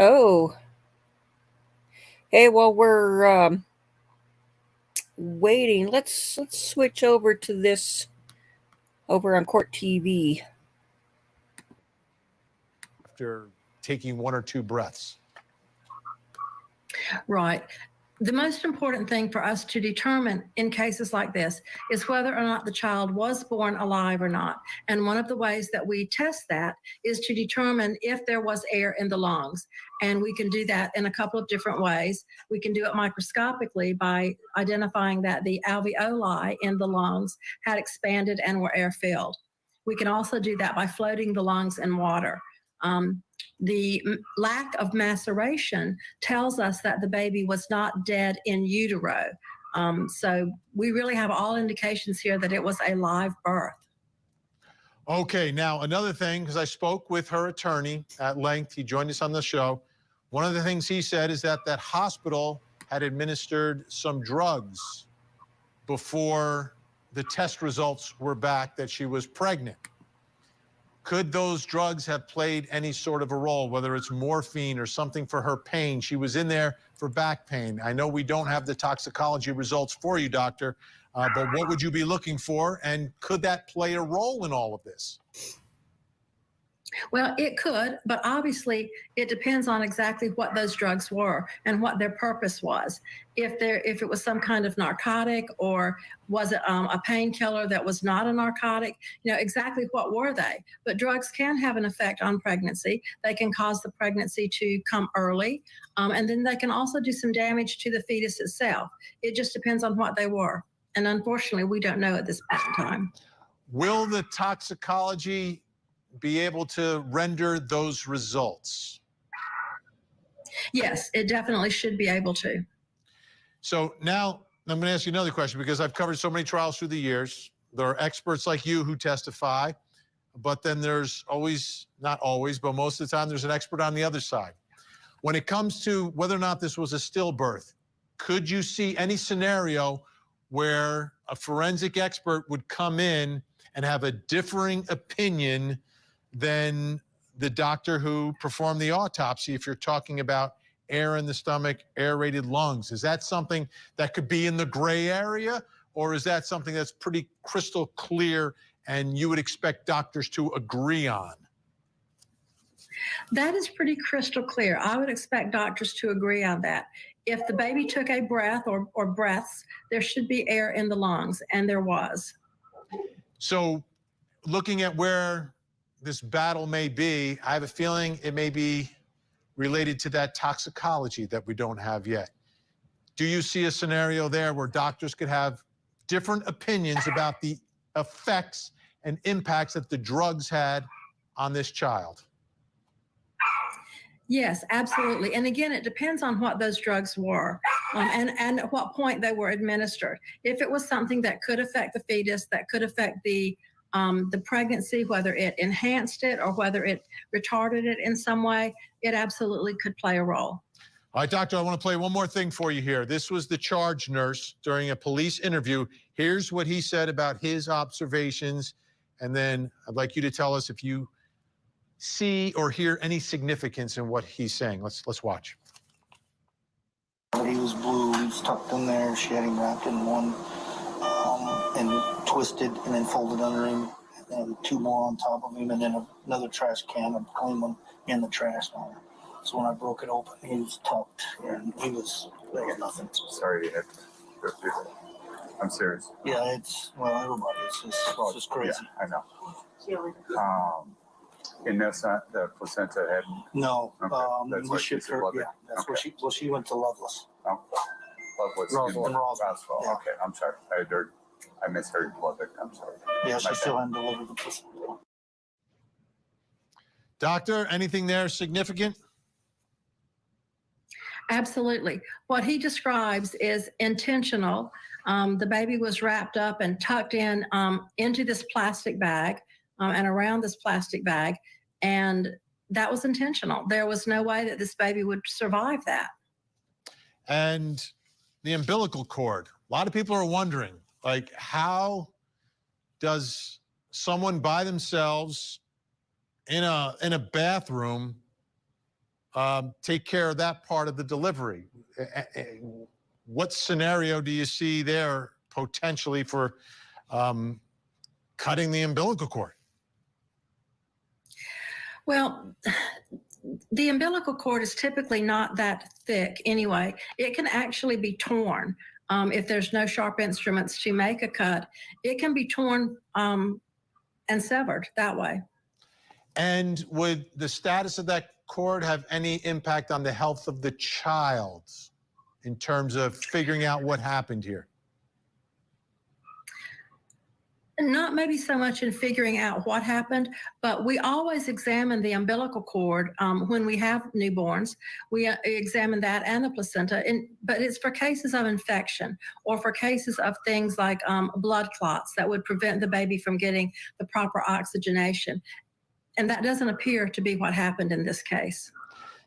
Oh, hey, while we're waiting, let's switch over to this over on Court TV. After taking 1 or 2 breaths. Right. The most important thing for us to determine in cases like this is whether or not the child was born alive or not. And one of the ways that we test that is to determine if there was air in the lungs. And we can do that in a couple of different ways. We can do it microscopically by identifying that the alveoli in the lungs had expanded and were air filled. We can also do that by floating the lungs in water. The lack of maceration tells us that the baby was not dead in utero. So we really have all indications here that it was a live birth. Okay, now another thing, because I spoke with her attorney at length, he joined us on the show. One of the things he said is that that hospital had administered some drugs before the test results were back that she was pregnant. Could those drugs have played any sort of a role, whether it's morphine or something for her pain? She was in there for back pain. I know we don't have the toxicology results for you, doctor, but what would you be looking for? And could that play a role in all of this? Well, it could, but obviously it depends on exactly what those drugs were and what their purpose was. If it was some kind of narcotic, or was it a painkiller that was not a narcotic, exactly what were they? But drugs can have an effect on pregnancy. They can cause the pregnancy to come early, and then they can also do some damage to the fetus itself. It just depends on what they were. And unfortunately, we don't know at this point in time. Will the toxicology be able to render those results? Yes, it definitely should be able to. So now I'm going to ask you another question, because I've covered so many trials through the years. There are experts like you who testify, but then there's always, not always, but most of the time, there's an expert on the other side. When it comes to whether or not this was a stillbirth, could you see any scenario where a forensic expert would come in and have a differing opinion than the doctor who performed the autopsy, if you're talking about air in the stomach, aerated lungs? Is that something that could be in the gray area, or is that something that's pretty crystal clear and you would expect doctors to agree on? That is pretty crystal clear. I would expect doctors to agree on that. If the baby took a breath or breaths, there should be air in the lungs, and there was. So looking at where this battle may be, I have a feeling it may be related to that toxicology that we don't have yet. Do you see a scenario there where doctors could have different opinions about the effects and impacts that the drugs had on this child? Yes, absolutely. And again, it depends on what those drugs were, and at what point they were administered. If it was something that could affect the fetus, that could affect the pregnancy, whether it enhanced it or whether it retarded it in some way, it absolutely could play a role. All right, doctor, I want to play one more thing for you here. This was the charge nurse during a police interview. Here's what he said about his observations, and then I'd like you to tell us if you see or hear any significance in what he's saying. Let's watch. He was blue, he was tucked in there. She had him wrapped in one and twisted and then folded under him, and two more on top of him, and then another trash can, a clean one, in the trash can. So when I broke it open, he was tucked, and there was nothing. Sorry to hit. I'm serious. Yeah, everybody, it's just crazy. Yeah, I know. And that's not the placenta head? No, that's we why shipped she's her, above it? that's Okay. where she went to Loveless. Oh, Loveless. Roswell, yeah. Okay, I'm sorry. I misheard Lubbock. I'm sorry. Yeah, My she still bad. hadn't delivered the placenta. Doctor, anything there significant? Absolutely. What he describes is intentional. The baby was wrapped up and tucked in into this plastic bag and around this plastic bag, and that was intentional. There was no way that this baby would survive that. And the umbilical cord. A lot of people are wondering, like, how does someone by themselves in a bathroom take care of that part of the delivery? What scenario do you see there potentially for cutting the umbilical cord? Well, the umbilical cord is typically not that thick anyway. It can actually be torn if there's no sharp instruments to make a cut. It can be torn and severed that way. And would the status of that cord have any impact on the health of the child in terms of figuring out what happened here? Not maybe so much in figuring out what happened, but we always examine the umbilical cord when we have newborns. We examine that and the placenta, but it's for cases of infection or for cases of things like blood clots that would prevent the baby from getting the proper oxygenation. And that doesn't appear to be what happened in this case.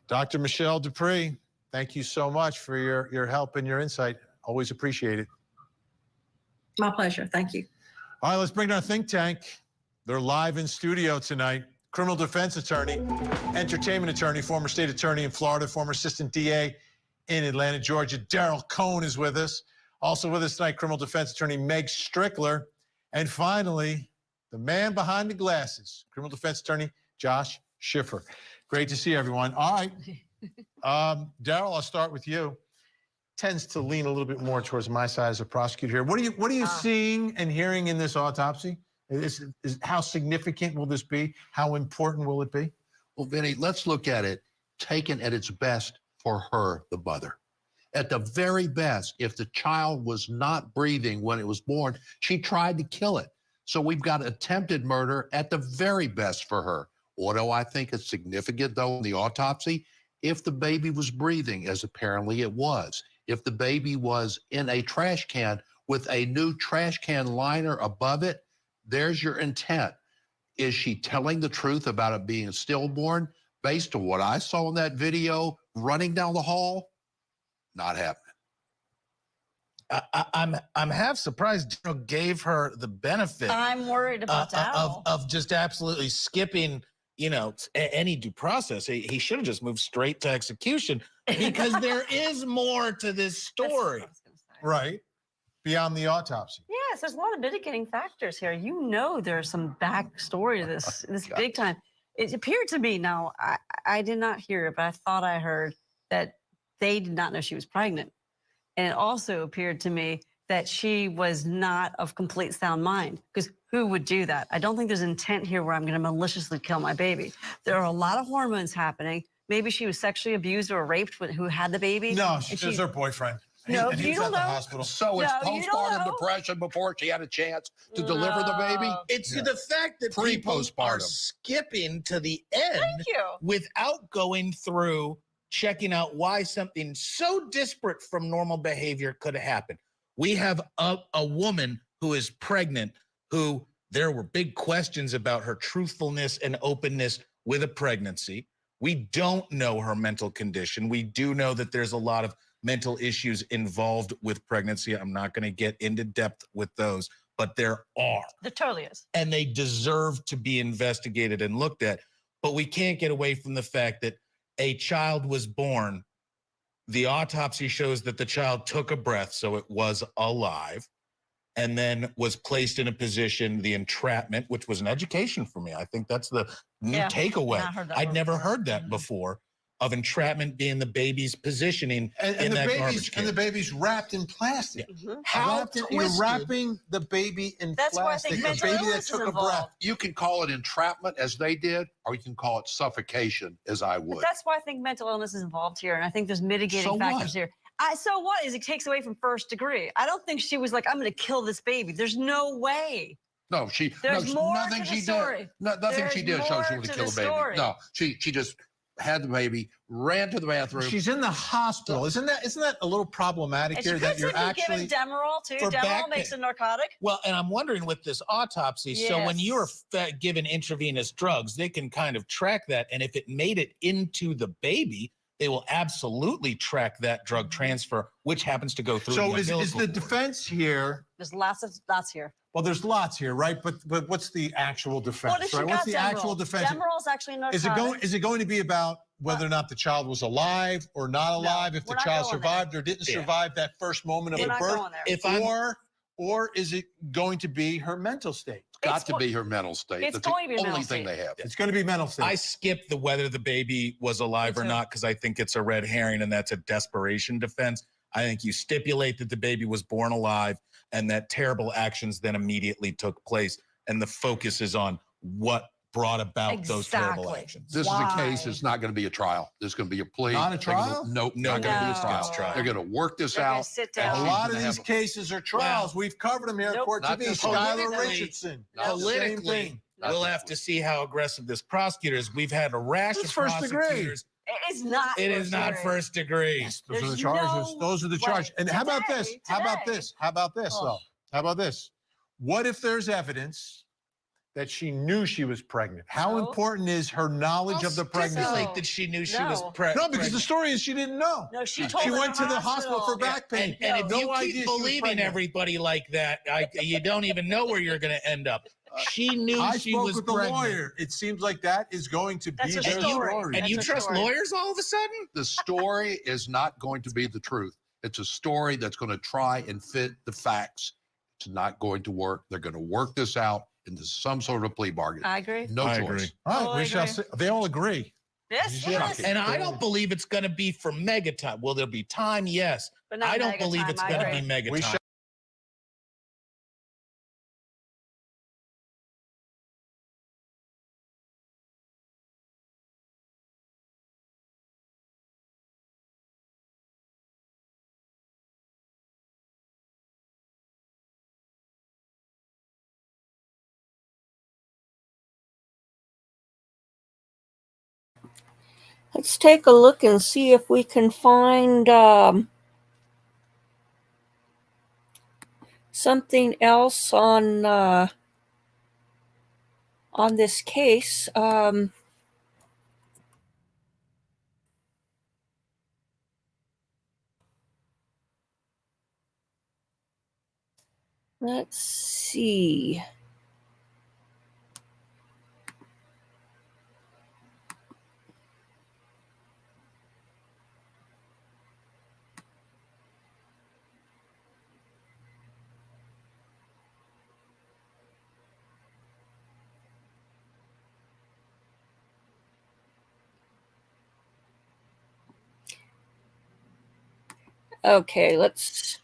Dr. Michelle Dupree, thank you so much for your help and your insight. Always appreciate it. My pleasure. Thank you. All right, let's bring in our think tank. They're live in studio tonight. criminal defense attorney, entertainment attorney, former state attorney in Florida, former assistant DA in Atlanta, Georgia. Daryl Cohn is with us. Also with us tonight, criminal defense attorney Meg Strickler. And finally, the man behind the glasses, criminal defense attorney Josh Schiffer. Great to see everyone. All right. Daryl, I'll start with you. Tends to lean a little bit more towards my side as a prosecutor here. What are you seeing and hearing in this autopsy? How significant will this be? How important will it be? Well, Vinny, let's look at it taken at its best for her, the mother. At the very best, if the child was not breathing when it was born, she tried to kill it. So we've got attempted murder at the very best for her. What do I think is significant, though, in the autopsy? If the baby was breathing, as apparently it was, if the baby was in a trash can with a new trash can liner above it, there's your intent. Is she telling the truth about it being a stillborn? Based on what I saw in that video, running down the hall, not happening. I'm half surprised Daryl gave her the benefit. I'm worried about Daryl. Of just absolutely skipping, any due process. He should have just moved straight to execution because there is more to this story. Right. Beyond the autopsy. Yes, there's a lot of mitigating factors here. There's some backstory to this big time. It appeared to me, now, I did not hear it, but I thought I heard that they did not know she was pregnant. And it also appeared to me that she was not of complete sound mind, because who would do that? I don't think there's intent here where I'm going to maliciously kill my baby. There are a lot of hormones happening. Maybe she was sexually abused or raped who had the baby. No, she's her boyfriend. No, and you he's don't at the know. hospital. So it's postpartum depression before she had a chance to deliver the baby? It's the fact that people are skipping to the end without going through checking out why something so disparate from normal behavior could have happened. We have a woman who is pregnant, who there were big questions about her truthfulness and openness with a pregnancy. We don't know her mental condition. We do know that there's a lot of mental issues involved with pregnancy. I'm not going to get into depth with those, but there are. There totally is. And they deserve to be investigated and looked at. But we can't get away from the fact that a child was born. The autopsy shows that the child took a breath, so it was alive, and then was placed in a position, the entrapment, which was an education for me. I think that's the new takeaway. I'd never heard that before, of entrapment being the baby's positioning in that garbage can. And the baby's wrapped in plastic. How You're wrapping the baby in That's plastic. why I think The baby mental that illness took is a breath. involved. You can call it entrapment, as they did, or you can call it suffocation, as I would. But that's why I think mental illness is involved here, and I think there's mitigating So factors what? here. So what is it takes away from first degree? I don't think she was like, I'm going to kill this baby. There's no way. No, There's more nothing to the she story. did. Nothing she did shows she more would to kill the a baby. story. No, she just had the baby, ran to the bathroom. She's in the hospital. Isn't that a little problematic And here? she That could you're simply actually given Demerol too. For back Demerol makes pain. a narcotic. Well, and I'm wondering with this autopsy, so when Yes. you're given intravenous drugs, they can kind of track that. And if it made it into the baby, they will absolutely track that drug transfer, which happens to go through. So the is umbilical the cord. defense here? There's lots here. Well, there's lots here, right? But what's the actual defense? What if she right? got What's the Demerol? actual defense? Demerol's actually a narcotic. Is it going to be about whether or not the child was alive or not alive? If the we're not child going survived or didn't Yeah. survive that first moment of We're the not birth? going there. Or is it going to be her mental state? Got to be her mental state. It's That's going to be the her only mental thing state. they have. It's going to be mental state. I skipped the whether the baby was alive Me or too. not because I think it's a red herring and that's a desperation defense. I think you stipulate that the baby was born alive and that terrible actions then immediately took place. And the focus is on what brought about those terrible Exactly. actions. This is a case. It's not going to be a trial. There's going to be a plea. Not a They're gonna- trial? Nope, No, not going to be a no. trial. Trial. They're going to work this They're gonna out. sit and A down. she's lot gonna of have these cases are trials. We've covered them here at Nope. Court Not TV. this Skylar one. Richardson. Not the same Same Politically, thing. we'll have to see how aggressive this prosecutor is. We've had a rash It's of first degree. prosecutors. It's not. It is not first degree. Those are the There's charges. no Those are the way. charges. And how about this? Today- How about today. this? How about this, Oh. though? How about this? What if there's evidence that she knew she was pregnant? How No. important is her knowledge of the pregnancy? Stipulate that she knew she was No. pregnant. No, because the story is she didn't know. No, she told She her went to the hospital for Yeah. back pain. And if No you idea keep she was believing pregnant. everybody like that, you don't even know where you're going to end up. She knew I she spoke was with the pregnant. lawyer. It seems like that is going to be That's her their story. story. And you That's her trust story. lawyers all of a sudden? The story is not going to be the truth. It's a story that's going to try and fit the facts. It's not going to work. They're going to work this out into some sort of plea bargain. I agree. No I choice. agree. All right, Totally we shall agree. see. They all agree. Yes, Yeah. yes. And I don't believe it's going to be for mega time. Will there be time? Yes. But not I don't mega believe time, it's I going to agree. be mega We time. shall- Let's take a look and see if we can find something else on this case. Let's see. Okay, let's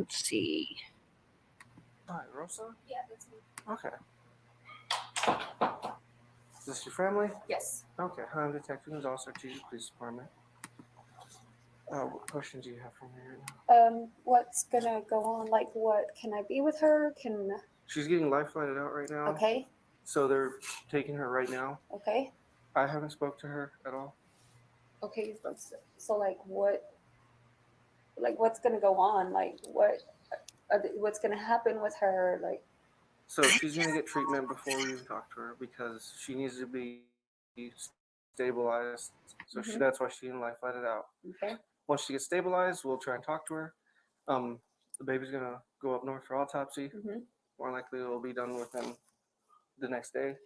see. Hi, Rosa? Yeah, that's me. Okay. Is this your family? Yes. Okay, hi, I'm Detective Gonzalez, Artesia Police Department. What questions do you have for me right now? What's gonna go on? Like, what can I be with her? Can She's getting life flighted out right now. okay, So they're taking her right now. okay, I haven't spoke to her at all. okay. So like, what's gonna go on? Like, what's gonna happen with her? Like, So she's gonna get treatment before we even talk to her because she needs to be stabilized. So Mhm. that's why she didn't life flighted out. okay, Once she gets stabilized, we'll try and talk to her. The baby's gonna go up north for autopsy. mm-hmm. More likely it'll be done within the next day.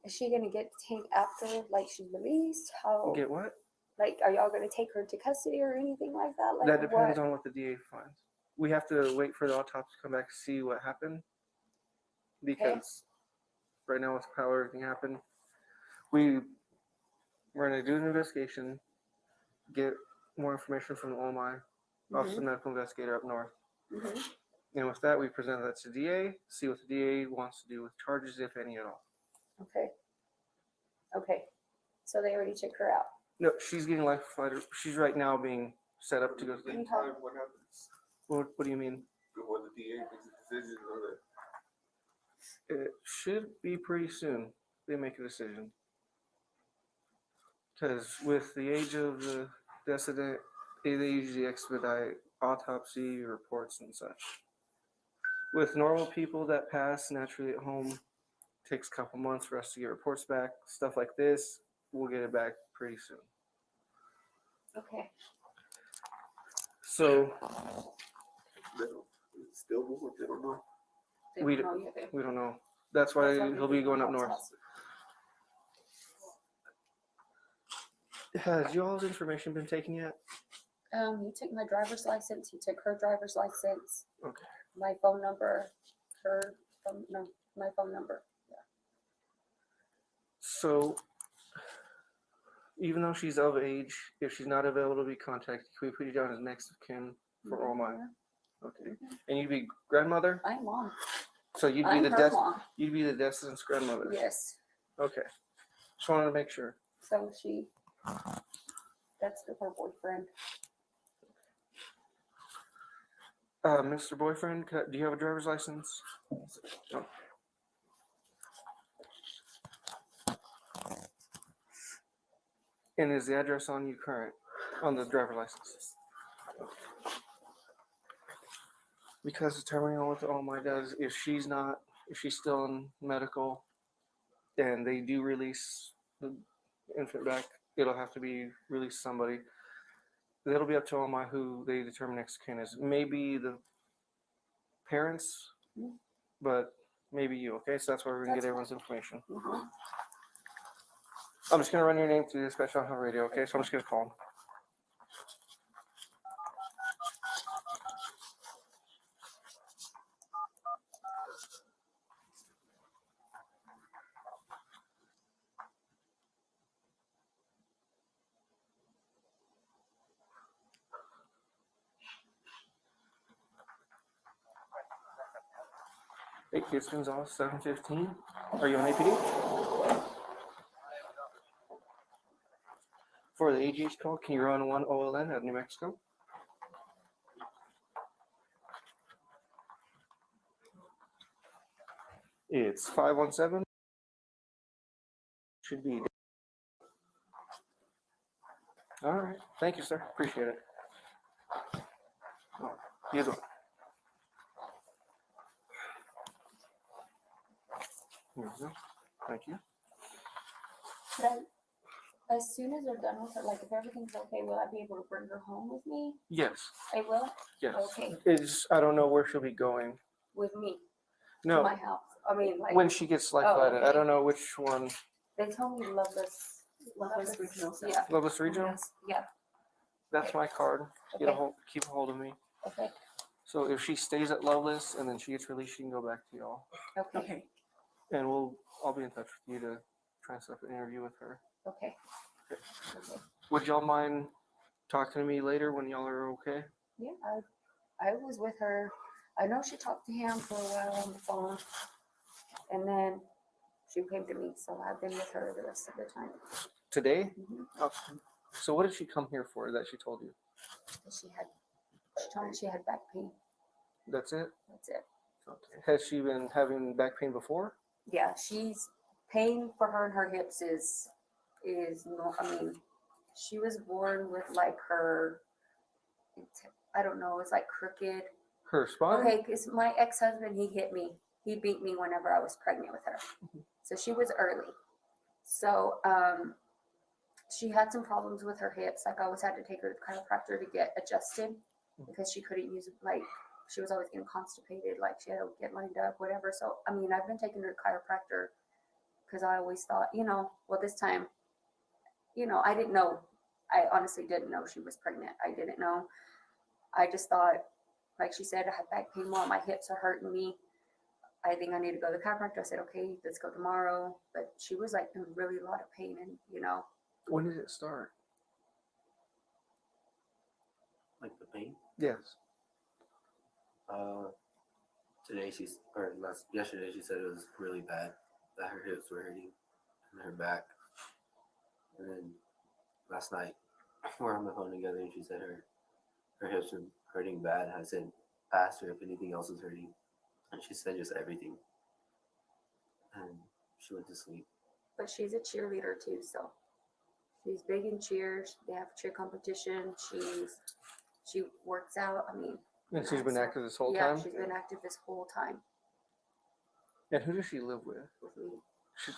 Is she gonna get taken after like she's released? How? Get what? Like, are y'all gonna take her to custody or anything like that? Like, That depends what? on what the DA finds. We have to wait for the autopsy to come back to see what happened because right now with how everything happened, we're gonna do an investigation, get more information from the OMI, Office of Medical Investigator up north. Mm-hmm. And with that, we present that to DA, see what the DA wants to do with charges, if any at all. Okay. Okay. So they already took her out. No, she's getting life flighted. She's right now being set up to go to the. What happens? What do you mean? Before the DA makes a decision or that? It should be pretty soon they make a decision. Because with the age of the decedent, they usually expedite autopsy reports and such. With normal people that pass naturally at home, takes a couple months for us to get reports back. Stuff like this, we'll get it back pretty soon. Okay. So Still moving, they don't know. They we don't know yet. don't know. That's why he'll be going up north. Has y'all's information been taken yet? He took my driver's license. He took her driver's license. Okay. My phone number. My phone number. Yeah. So, even though she's of age, if she's not available to be contacted, can we put you down as next of kin for all my? Okay. And you'd be grandmother? I'm mom. So you'd be I'm the her mom. you'd be the decedent's grandmother. Yes. Okay. Just wanted to make sure. So that's her boyfriend. Mr. Boyfriend, do you have a driver's license? No. And is the address on you current on the driver's license? Because determining on what the OMI does, if she's still in medical, and they do release the infant back, it'll have to be released somebody. It'll be up to OMI who they determine next of kin is. Maybe the parents, but maybe you. Okay, so that's where we're gonna get everyone's information. I'm just gonna run your name through the special on radio. Okay, so I'm just gonna call them. Hey, Houston's off 7:15. Are you on APD? For the AGH call, can you run 1 OLN at New Mexico? It's 517. Should be. All right. Thank you, sir. Appreciate it. Oh, you as well. Here we go. Thank you. Should I, as soon as they're done with her, like if everything's okay, will I be able to bring her home with me? Yes. I will? Yes. Okay. It's, I don't know where she'll be going. With me? No. To my house? I mean, like. When she gets life flighted. I don't know which one. They told me Loveless. Loveless Regional Center. Yeah. Loveless Regional? Yes, yeah. That's my card. Get a Okay. hold, keep a hold of me. Okay. So if she stays at Loveless and then she gets released, she can go back to y'all. Okay. And I'll be in touch with you to try and set up an interview with her. Okay. Would y'all mind talking to me later when y'all are okay? Yeah, I was with her. I know she talked to him for a while on the phone. And then she came to me, so I've been with her the rest of the time. Today? Mhm. Okay. So what did she come here for that she told you? She told me she had back pain. That's it? That's it. Okay. Has she been having back pain before? Yeah, she's pain for her and her hips is no, I mean, she was born with like her, I don't know, it's like crooked. Her spine? Okay, because my ex-husband, he hit me. He beat me whenever I was pregnant with her. So she was early. So she had some problems with her hips. Like I always had to take her to chiropractor to get adjusted because she couldn't use, like, she was always getting constipated. Like she had to get lined up, whatever. So, I mean, I've been taking her to chiropractor because I always thought, well, this time, I didn't know. I honestly didn't know she was pregnant. I didn't know. I just thought, like she said, I had back pain while my hips are hurting me. I think I need to go to the chiropractor. I said, okay, let's go tomorrow. But she was like in really a lot of pain and, When did it start? Like the pain? Yes. Yesterday she said it was really bad, that her hips were hurting and her back. And then last night we're on the phone together and she said her hips were hurting bad. I said, asked her if anything else was hurting. And she said just everything. And she went to sleep. but she's a cheerleader too. So she's big in cheers. They have cheer competition. She works out. I mean. And she's been active this whole yeah, time? Yeah, she's been active this whole time. And who does she live with? With me.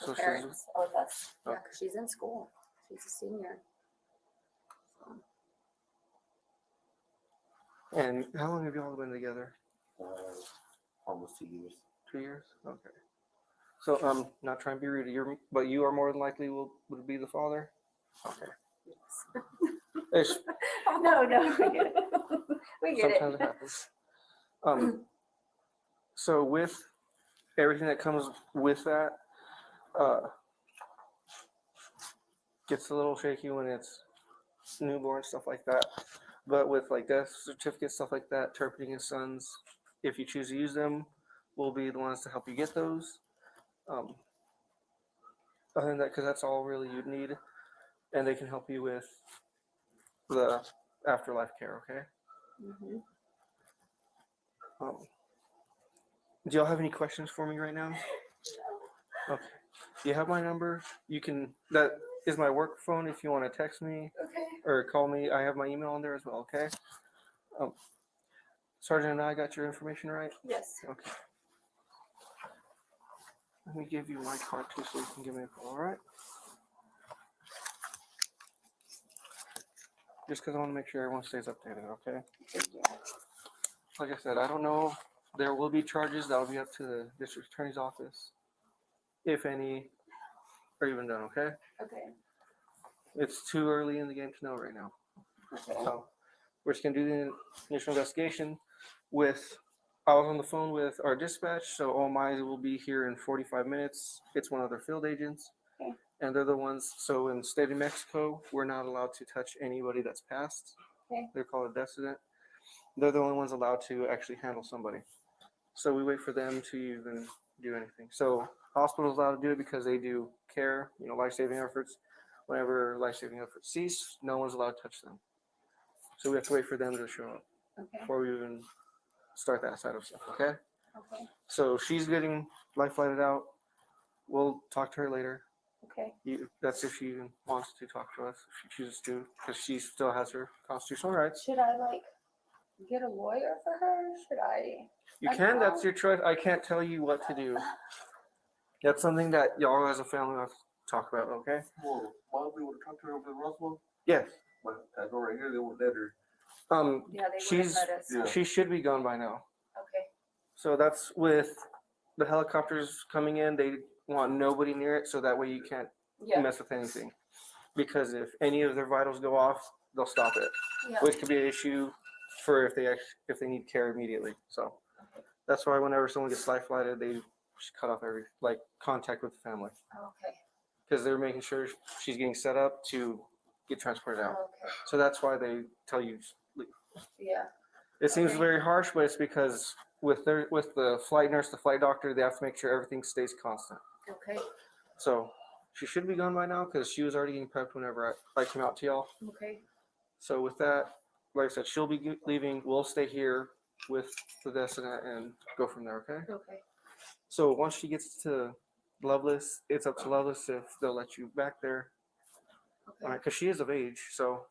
So Parents. Oh, that's, Oh. yeah, 'cause she's in school. She's a senior. So, And how long have y'all been together? Almost 2 years. 2 years? Okay. So I'm not trying to be rude, but you are more than likely would be the father? Okay. It's- no, we get it. We get sometimes it. it happens. So with everything that comes with that, gets a little shaky when it's newborn, stuff like that. But with like death certificates, stuff like that, Terpening and Sons, if you choose to use them, we'll be the ones to help you get those. Other than that, because that's all really you'd need, and they can help you with the afterlife care. Okay. Mm-hmm. Do y'all have any questions for me right now? Okay. You have my number. You can. That is my work phone. If you want to text me Okay. or call me, I have my email on there as well. Okay. Sergeant and I got your information right. Yes. Okay. Let me give you my card too, so you can give me a call. All right. just because I want to make sure everyone stays updated, okay? Like I said, I don't know. There will be charges that will be up to the district attorney's office, if any are even done, okay? Okay. It's too early in the game to know right now. Okay. So we're just gonna do the initial investigation with, I was on the phone with our dispatch, so all mine will be here in 45 minutes. It's one of their field agents. Okay. And they're the ones, so in the state of Mexico, we're not allowed to touch anybody that's passed. Okay. They're called a decedent. They're the only ones allowed to actually handle somebody. So we wait for them to even do anything. So hospitals allowed to do it because they do care, life-saving efforts. Whenever life-saving efforts cease, no one's allowed to touch them. So we have to wait for them to show up before we even start that side of stuff, okay? Okay. So she's getting life flighted out. We'll talk to her later. Okay. That's if she even wants to talk to us, if she chooses to, because she still has her constitutional rights. Should I get a lawyer for her? Should I? You can, that's your choice. I can't tell you what to do. That's something that y'all as a family have to talk about, okay? Well, why don't we want to talk to her over the Roswell? Yes. But I know right here they won't let her. Yeah, they wouldn't let us. She should be gone by now. Okay. So that's with the helicopters coming in, they want nobody near it, so that way you can't mess with anything. Because if any of their vitals go off, they'll stop it, which could be an issue for if they need care immediately. So that's why whenever someone gets life flighted, they just cut off every contact with the family, Okay. because they're making sure she's getting set up to get transported out. Okay. So that's why they tell you leave. Yeah. It seems very harsh, but it's because with the flight nurse, the flight doctor, they have to make sure everything stays constant. Okay. So she should be gone by now because she was already getting prepped whenever I came out to y'all. Okay. So with that, like I said, she'll be leaving. We'll stay here with the decedent and go from there, okay? Okay. So once she gets to Loveless, it's up to Loveless if they'll let you back there. Okay. Because she is of age, so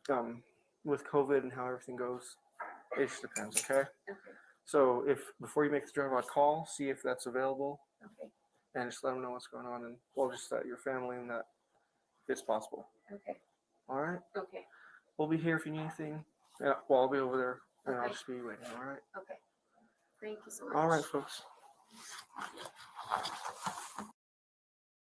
Mhm. with COVID and how everything goes, it just depends, okay? Okay. So if before you make the drive out, call, see if that's available, Okay. and just let them know what's going on, and we'll just let your family and that it's possible. Okay. All right? Okay. We'll be here if you need anything. Yeah, well, I'll be over there, and I'll Okay. just be waiting, all right? Okay. Thank you so much. All right, folks.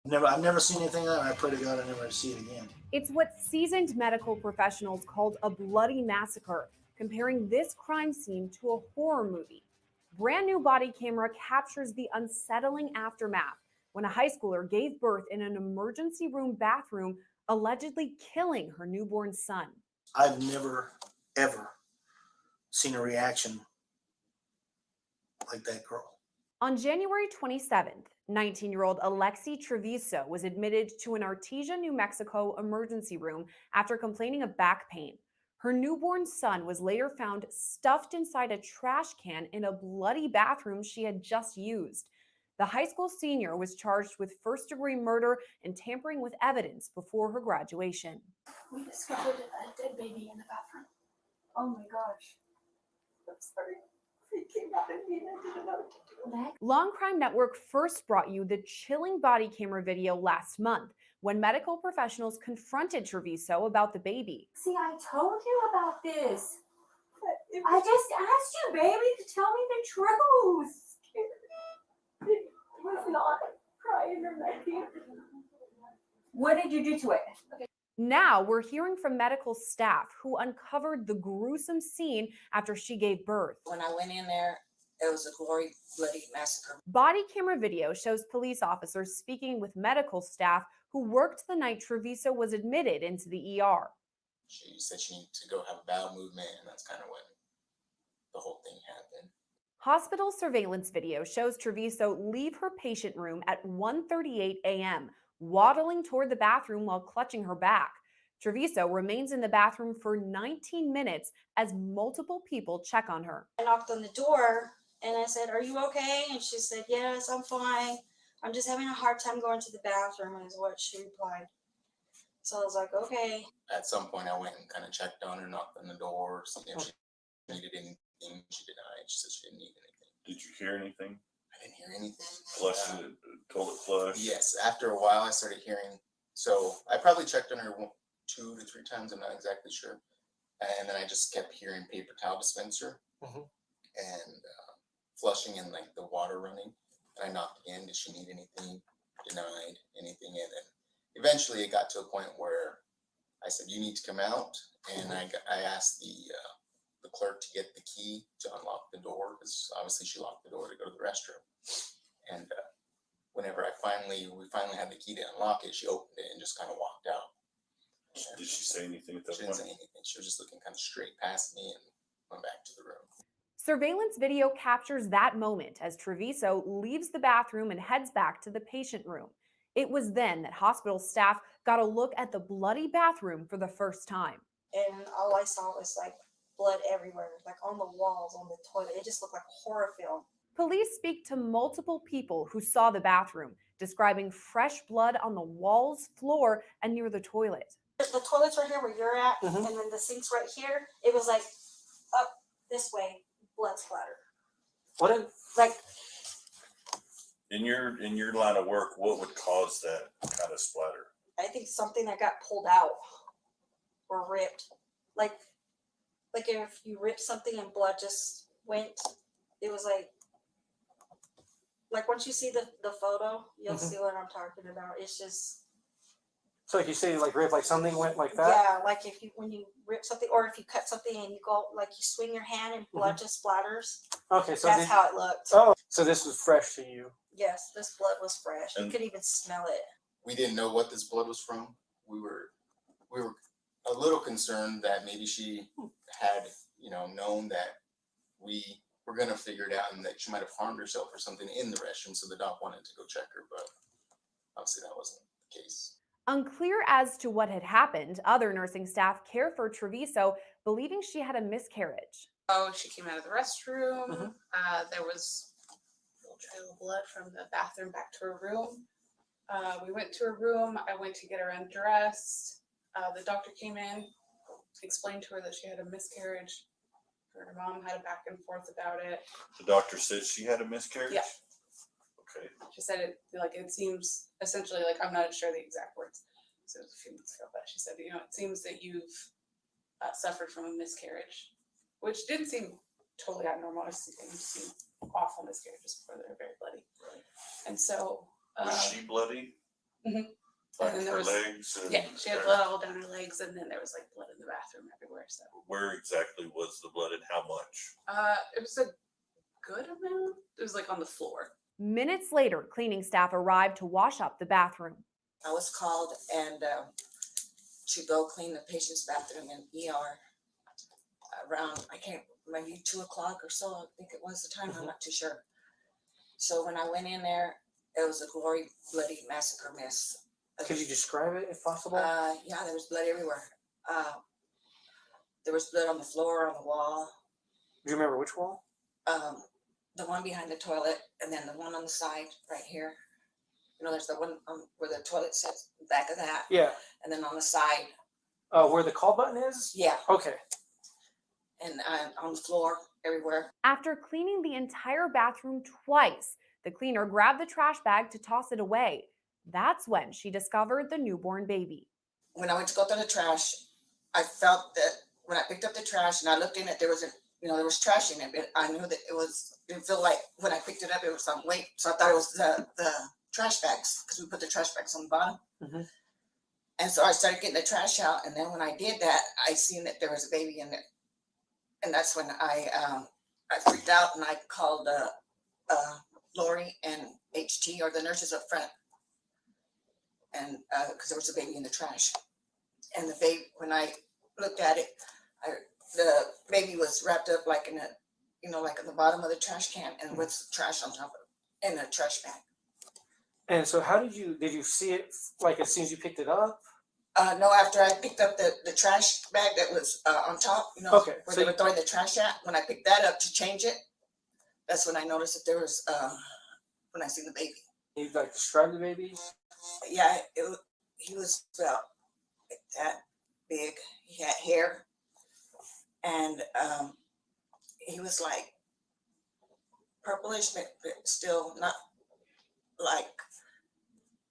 I've never seen anything like that. I pray to God I never see it again. It's what seasoned medical professionals called a bloody massacre, comparing this crime scene to a horror movie. Brand new body camera captures the unsettling aftermath when a high schooler gave birth in an emergency room bathroom, allegedly killing her newborn son. I've never, ever seen a reaction like that girl. On January 27th, 19-year-old Alexi Treviso was admitted to an Artesia, New Mexico emergency room after complaining of back pain. Her newborn son was later found stuffed inside a trash can in a bloody bathroom she had just used. The high school senior was charged with first-degree murder and tampering with evidence before her graduation. We discovered a dead baby in the bathroom. Oh my gosh. I'm sorry. He came out and I didn't know what to do. Long Crime Network first brought you the chilling body camera video last month when medical professionals confronted Treviso about the baby. See, I told you about this. I just asked you, baby, to tell me the truth. It was not crying or nothing. What did you do to it? Okay. Now we're hearing from medical staff who uncovered the gruesome scene after she gave birth. When I went in there, it was a bloody massacre. Body camera video shows police officers speaking with medical staff who worked the night Treviso was admitted into the ER. She said she needed to go have a bowel movement, and that's kind of when the whole thing happened. Hospital surveillance video shows Treviso leave her patient room at 1:38 a.m., waddling toward the bathroom while clutching her back. Treviso remains in the bathroom for 19 minutes as multiple people check on her. I knocked on the door and I said, "Are you okay?" And she said, "Yes, I'm fine. I'm just having a hard time going to the bathroom," is what she replied. So I was like, okay. At some point, I went and kind of checked on her, knocked on the door, seeing if she needed anything. She denied. She said she didn't need anything. Did you hear anything? I didn't hear anything. Flush it, toilet flush? Yes. After a while, I started hearing. So I probably checked on her 2 to 3 times. I'm not exactly sure. And then I just kept hearing paper towel dispenser and flushing and like the water running. And I knocked again. Did she need anything? Denied anything. And then eventually it got to a point where I said, "You need to come out." And I asked the clerk to get the key to unlock the door, because obviously she locked the door to go to the restroom. And whenever we finally had the key to unlock it, she opened it and just kind of walked out. And did she say anything at that she point? didn't say anything. She was just looking kind of straight past me and went back to the room. Surveillance video captures that moment as Treviso leaves the bathroom and heads back to the patient room. It was then that hospital staff got a look at the bloody bathroom for the first time. And all I saw was like blood everywhere, like on the walls, on the toilet. It just looked like a horror film. Police speak to multiple people who saw the bathroom, describing fresh blood on the walls, floor, and near the toilet. The toilet's right here where you're at, and then the sink's right here. It was like up this way, blood splatter. What if, like, In your line of work, what would cause that kind of splatter? I think something that got pulled out or ripped. Like if you rip something and blood just went, it was like once you see the photo, you'll see what I'm talking about. It's just, so like you say, like rip, like something went like that? yeah, like when you rip something, or if you cut something and you go, like you swing your hand and blood just splatters. Okay, so that's how it looked. Oh, so this was fresh to you? Yes, this blood was fresh. You And- could even smell it. We didn't know what this blood was from. We were a little concerned that maybe she had, known that we were going to figure it out and that she might have harmed herself or something in the restroom. So the doc wanted to go check her, but obviously that wasn't the case. Unclear as to what had happened, other nursing staff care for Treviso, believing she had a miscarriage. Oh, she came out of the restroom. There was a little trail of blood from the bathroom back to her room. We went to her room. I went to get her undressed. The doctor came in, explained to her that she had a miscarriage. Her and her mom had a back and forth about it. The doctor said she had a miscarriage? Yeah. Okay. She said it seems essentially, like, I'm not sure the exact words, so it was a few months ago, but she said, it seems that you've suffered from a miscarriage, which didn't seem totally abnormal. I've seen awful miscarriages before that are very bloody. Right. And so. Was she bloody? Like and then her there was, legs? And yeah, she had blood all down her legs, and then there was like blood in the bathroom everywhere. So. Where exactly was the blood and how much? It was a good amount. It was like on the floor. Minutes later, cleaning staff arrived to wash up the bathroom. I was called and to go clean the patient's bathroom in ER around, maybe 2 o'clock or so. I think it was the time. I'm not too sure. So when I went in there, it was a gory, bloody massacre mess. Could you describe it if possible? Yeah, there was blood everywhere. There was blood on the floor, on the wall. Do you remember which wall? The one behind the toilet, and then the one on the side right here. There's the one where the toilet sits, back of that. Yeah. And then on the side. Where the call button is? Yeah. Okay. And on the floor, everywhere. After cleaning the entire bathroom twice, the cleaner grabbed the trash bag to toss it away. That's when she discovered the newborn baby. When I went to go through the trash, I felt that when I picked up the trash and I looked in it, there was trash in it, but I knew that it didn't feel like when I picked it up, it was some weight. So I thought it was the trash bags, because we put the trash bags on the bottom. And so I started getting the trash out. And then when I did that, I seen that there was a baby in there. And that's when I freaked out and I called Lori and HT, or the nurses up front. And because there was a baby in the trash. And the baby, when I looked at it, the baby was wrapped up like in a, like at the bottom of the trash can, and with trash on top of it, in a trash bag. And so how did you see it, like as soon as you picked it up? No, after I picked up the trash bag that was on top, okay, where they were throwing the trash at, when I picked that up to change it, that's when I noticed that there was, when I seen the baby. You like describe the baby? Yeah, he was about that big. He had hair, and he was like purplish, but still not like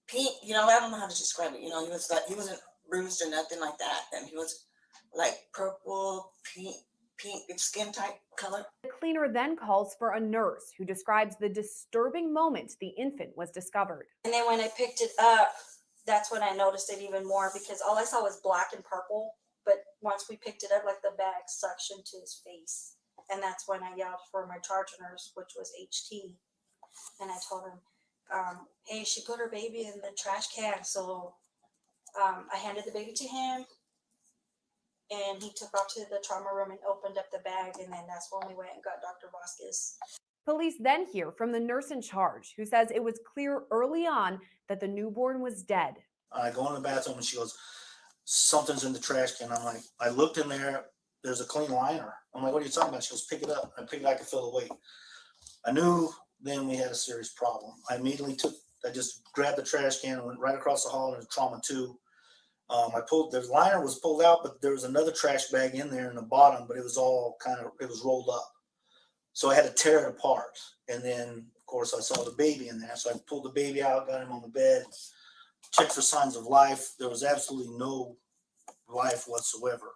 pink. I don't know how to describe it. He was like, he wasn't bruised or nothing like that. And he was like purple, pink skin type color. The cleaner then calls for a nurse who describes the disturbing moment the infant was discovered. And then when I picked it up, that's when I noticed it even more, because all I saw was black and purple. But once we picked it up, like the bag suctioned to his face. And that's when I yelled for my charge nurse, which was HT. And I told him, hey, she put her baby in the trash can. So I handed the baby to him. And he took off to the trauma room and opened up the bag. And then that's when we went and got Dr. Vasquez. Police then hear from the nurse in charge, who says it was clear early on that the newborn was dead. I go in the bathroom and she goes, something's in the trash can. I'm like, I looked in there, there's a clean liner. I'm like, what are you talking about? She goes, pick it up. I picked it, I could feel the weight. I knew then we had a serious problem. I just grabbed the trash can and went right across the hall into trauma 2. The liner was pulled out, but there was another trash bag in there in the bottom, but it was all it was rolled up. So I had to tear it apart. And then, of course, I saw the baby in there. So I pulled the baby out, got him on the bed, checked for signs of life. There was absolutely no life whatsoever.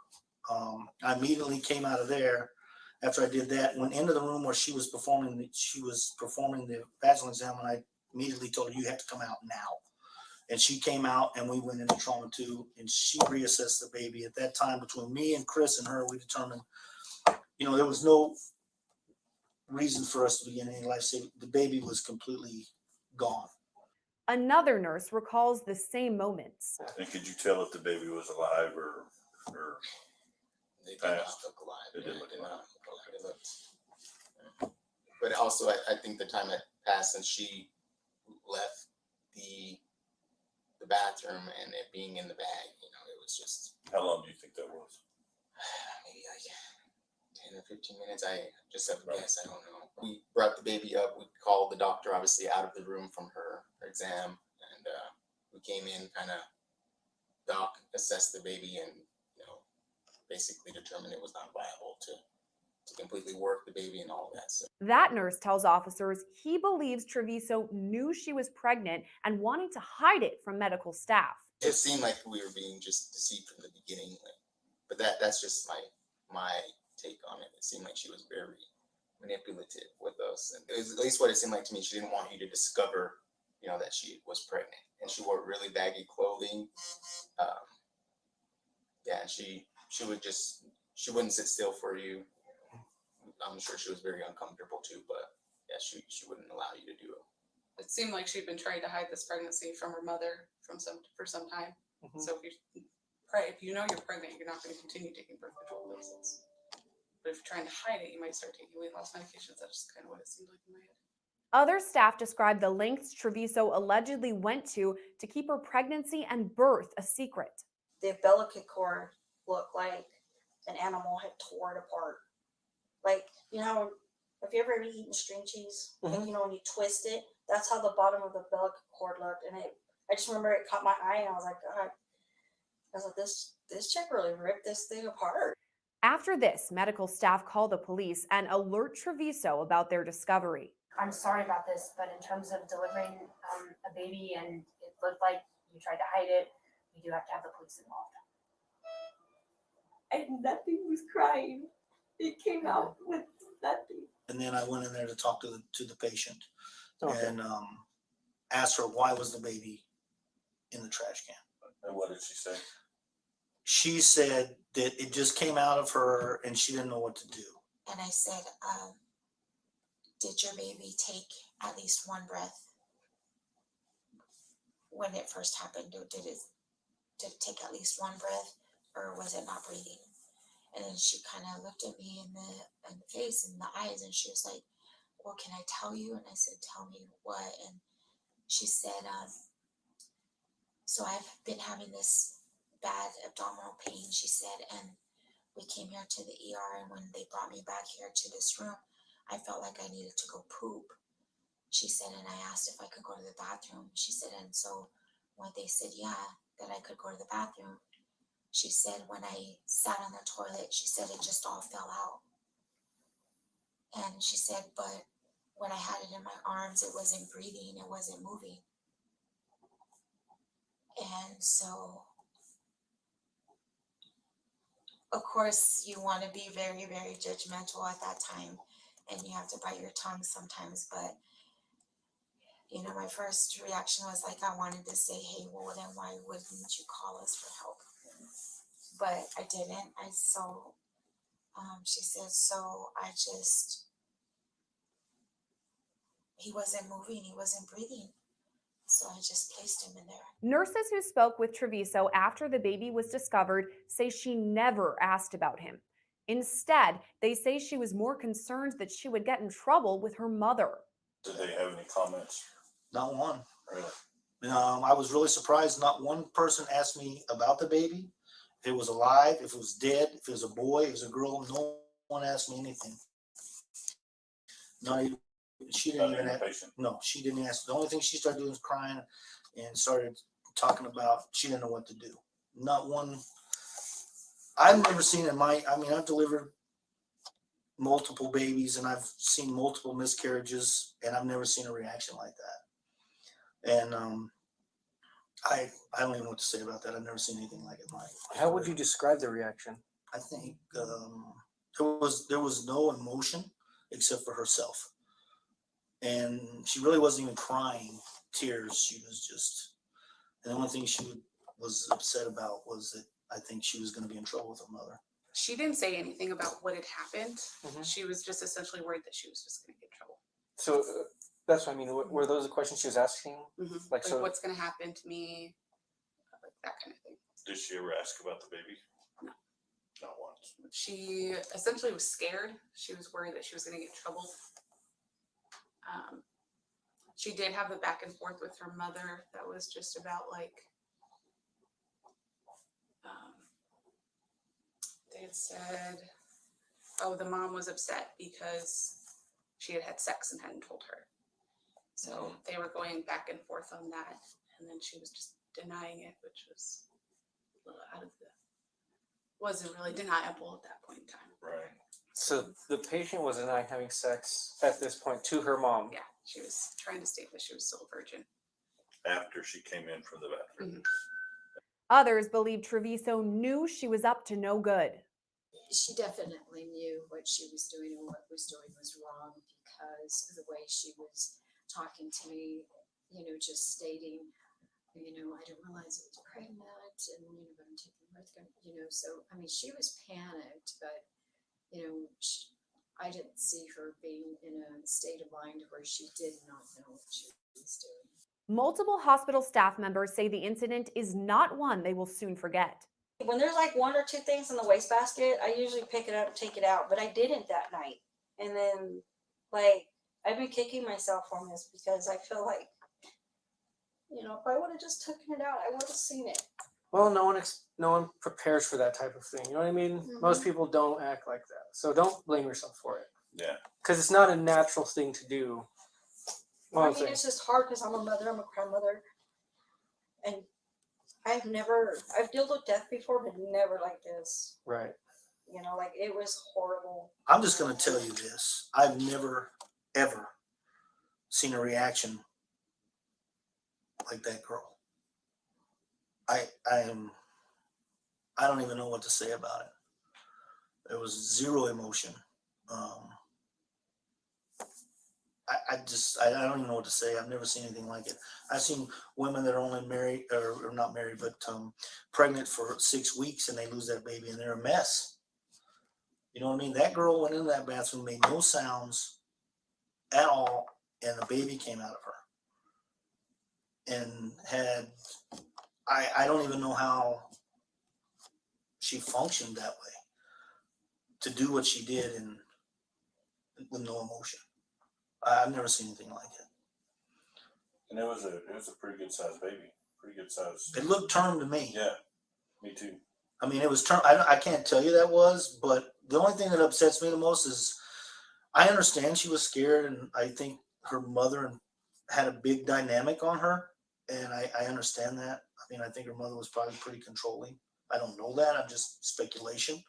I immediately came out of there after I did that, went into the room where she was performing the vaginal exam, and I immediately told her, you have to come out now. And she came out, and we went into trauma 2, and she reassessed the baby. At that time, between me and Chris and her, we determined, there was no reason for us to be in any life saving. The baby was completely gone. Another nurse recalls the same moments. And could you tell if the baby was alive or They did not look alive. They did not look alive. But also, I think the time had passed since she left the bathroom and it being in the bag, it was just. How long do you think that was? Maybe like 10 or 15 minutes. I just have to guess. I don't know. We brought the baby up. We called the doctor, obviously, out of the room from her exam. And we came in, doc assessed the baby and, basically determined it was not viable to completely work the baby and all that. So. That nurse tells officers he believes Treviso knew she was pregnant and wanted to hide it from medical staff. It seemed like we were being just deceived from the beginning, but that's just my take on it. It seemed like she was very manipulative with us, and it was at least what it seemed like to me. She didn't want you to discover, that she was pregnant, and she wore really baggy clothing. And she wouldn't sit still for you. I'm sure she was very uncomfortable too, but yeah, she wouldn't allow you to do it. It seemed like she'd been trying to hide this pregnancy from her mother for some time. Mm-hmm. So if you know you're pregnant, you're not going to continue taking birth control pills. But if you're trying to hide it, you might start taking weight loss medications. That's just kind of what it seemed like in my head. Other staff described the lengths Treviso allegedly went to keep her pregnancy and birth a secret. The umbilical cord looked like an animal had tore it apart. Like, have you ever eaten string cheese? Mm-hmm. And, when you twist it, that's how the bottom of the umbilical cord looked. And I just remember it caught my eye, and I was like, God, this chick really ripped this thing apart. After this, medical staff call the police and alert Treviso about their discovery. I'm sorry about this, but in terms of delivering a baby and it looked like you tried to hide it, we do have to have the police involved. And that thing was crying. It came out with nothing. And then I went in there to talk to the patient and asked her why was the baby in the trash can. And what did she say? She said that it just came out of her and she didn't know what to do. And I said, did your baby take at least one breath when it first happened? Did it take at least one breath, or was it not breathing? And then she kind of looked at me in the face and the eyes, and she was like, well, can I tell you? And I said, tell me what? And she said, so I've been having this bad abdominal pain, she said, and we came here to the ER, and when they brought me back here to this room, I felt like I needed to go poop. She said, and I asked if I could go to the bathroom. She said, and so when they said, yeah, that I could go to the bathroom, she said, when I sat on the toilet, she said, it just all fell out. And she said, but when I had it in my arms, it wasn't breathing, it wasn't moving. And so of course, you want to be very, very judgmental at that time, and you have to bite your tongue sometimes. But you know, my first reaction was like, I wanted to say, hey, well, then why wouldn't you call us for help? But I didn't. She said, so he wasn't moving, he wasn't breathing. So I just placed him in there. Nurses who spoke with Treviso after the baby was discovered say she never asked about him. Instead, they say she was more concerned that she would get in trouble with her mother. Did they have any comments? Not one. Really? I was really surprised. Not one person asked me about the baby. If it was alive, if it was dead, if it was a boy, if it was a girl, no one asked me anything. Not even, she didn't even ask. No, she didn't ask. The only thing she started doing was crying and started talking about she didn't know what to do. Not one. I've never seen I've delivered multiple babies and I've seen multiple miscarriages and I've never seen a reaction like that. And I don't even know what to say about that. I've never seen anything like it. How would you describe the reaction? I think there was no emotion except for herself, and she really wasn't even crying tears. She was just, and the only thing she was upset about was that I think she was going to be in trouble with her mother. She didn't say anything about what had happened. She was just essentially worried that she was just going to get in trouble. So that's what I mean. Were those the questions she was asking? Like what's going to happen to me? Like that kind of thing. Did she ever ask about the baby? No. Not once. She essentially was scared. She was worried that she was going to get in trouble. She did have the back and forth with her mother. That was just about like, they had said, oh, the mom was upset because she had had sex and hadn't told her. So they were going back and forth on that. And then she was just denying it, which was a little out of wasn't really deniable at that point in time. Right. So the patient was denying having sex at this point to her mom. Yeah, she was trying to state that she was still a virgin. After she came in from the bathroom. Others believe Treviso knew she was up to no good. She definitely knew what she was doing, and what was doing was wrong, because of the way she was talking to me, just stating, I didn't realize I was pregnant, and, but I'm taking birth control, so, she was panicked, but, I didn't see her being in a state of mind where she did not know what she was doing. Multiple hospital staff members say the incident is not one they will soon forget. When there's like one or two things in the wastebasket, I usually pick it up and take it out, but I didn't that night. And then, I've been kicking myself on this because I feel like, if I would have just taken it out, I would have seen it. Well, no one prepares for that type of thing. You know what I mean? Most people don't act like that. So don't blame yourself for it. Yeah. Because it's not a natural thing to do. It's just hard because I'm a mother, I'm a grandmother. And I've dealt with death before, but never like this. Right. It was horrible. I'm just going to tell you this. I've never, ever seen a reaction like that girl. I don't even know what to say about it. There was zero emotion. I don't even know what to say. I've never seen anything like it. I've seen women that are only married, or not married, but pregnant for 6 weeks, and they lose that baby, and they're a mess. You know what I mean? That girl went into that bathroom, made no sounds at all, and the baby came out of her. And I don't even know how she functioned that way to do what she did and with no emotion. I've never seen anything like it. And it was a pretty good sized baby. Pretty good size. It looked term to me. Yeah, me too. It was term. I can't tell you that was, but the only thing that upsets me the most is I understand she was scared, and I think her mother had a big dynamic on her, and I understand that. I think her mother was probably pretty controlling. I don't know that. I'm just speculation.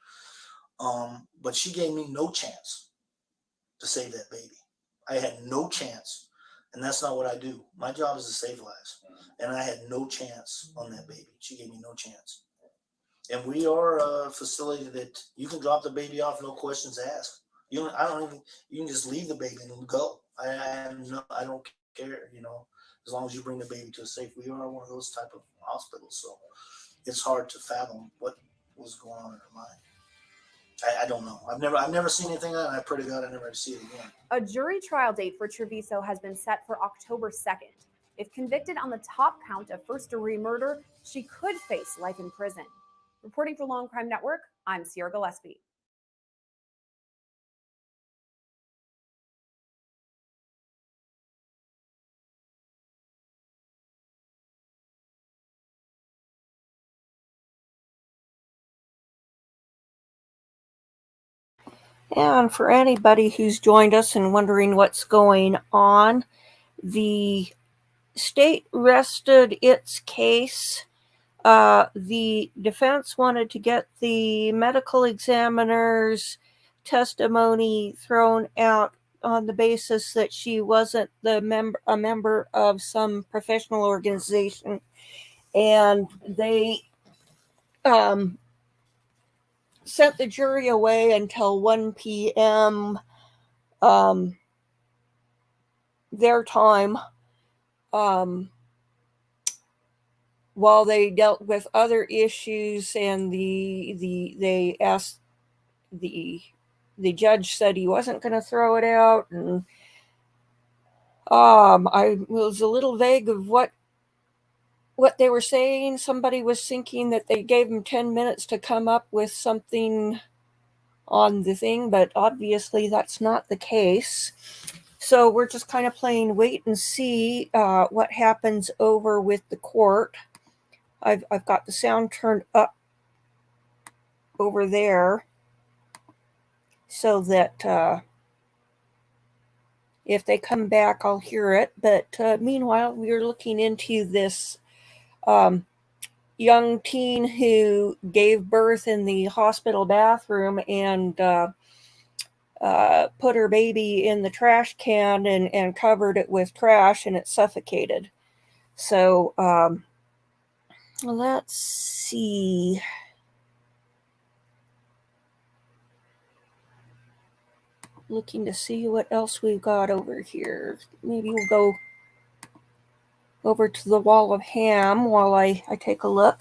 But she gave me no chance to save that baby. I had no chance, and that's not what I do. My job is to save lives, and I had no chance on that baby. She gave me no chance. And we are a facility that you can drop the baby off, no questions asked. You can just leave the baby and go. I don't care, as long as you bring the baby to a safe. We are one of those type of hospitals, so it's hard to fathom what was going on in her mind. I don't know. I've never seen anything like that, and I pray to God I never see it again. A jury trial date for Treviso has been set for October 2nd. If convicted on the top count of first-degree murder, she could face life in prison. Reporting for Long Crime Network, I'm Sierra Gillespie. And for anybody who's joined us and wondering what's going on, the state rested its case. The defense wanted to get the medical examiner's testimony thrown out on the basis that she wasn't a member of some professional organization, and they sent the jury away until 1 p.m. Their time, while they dealt with other issues, and they asked the judge said he wasn't going to throw it out, and I was a little vague of what they were saying. Somebody was thinking that they gave them 10 minutes to come up with something on the thing, but obviously that's not the case. So we're just kind of playing wait and see what happens over with the court. I've got the sound turned up over there so that if they come back, I'll hear it. But meanwhile, we're looking into this young teen who gave birth in the hospital bathroom and put her baby in the trash can and covered it with trash, and it suffocated. So let's see. Looking to see what else we've got over here. Maybe we'll go over to the wall of ham while I take a look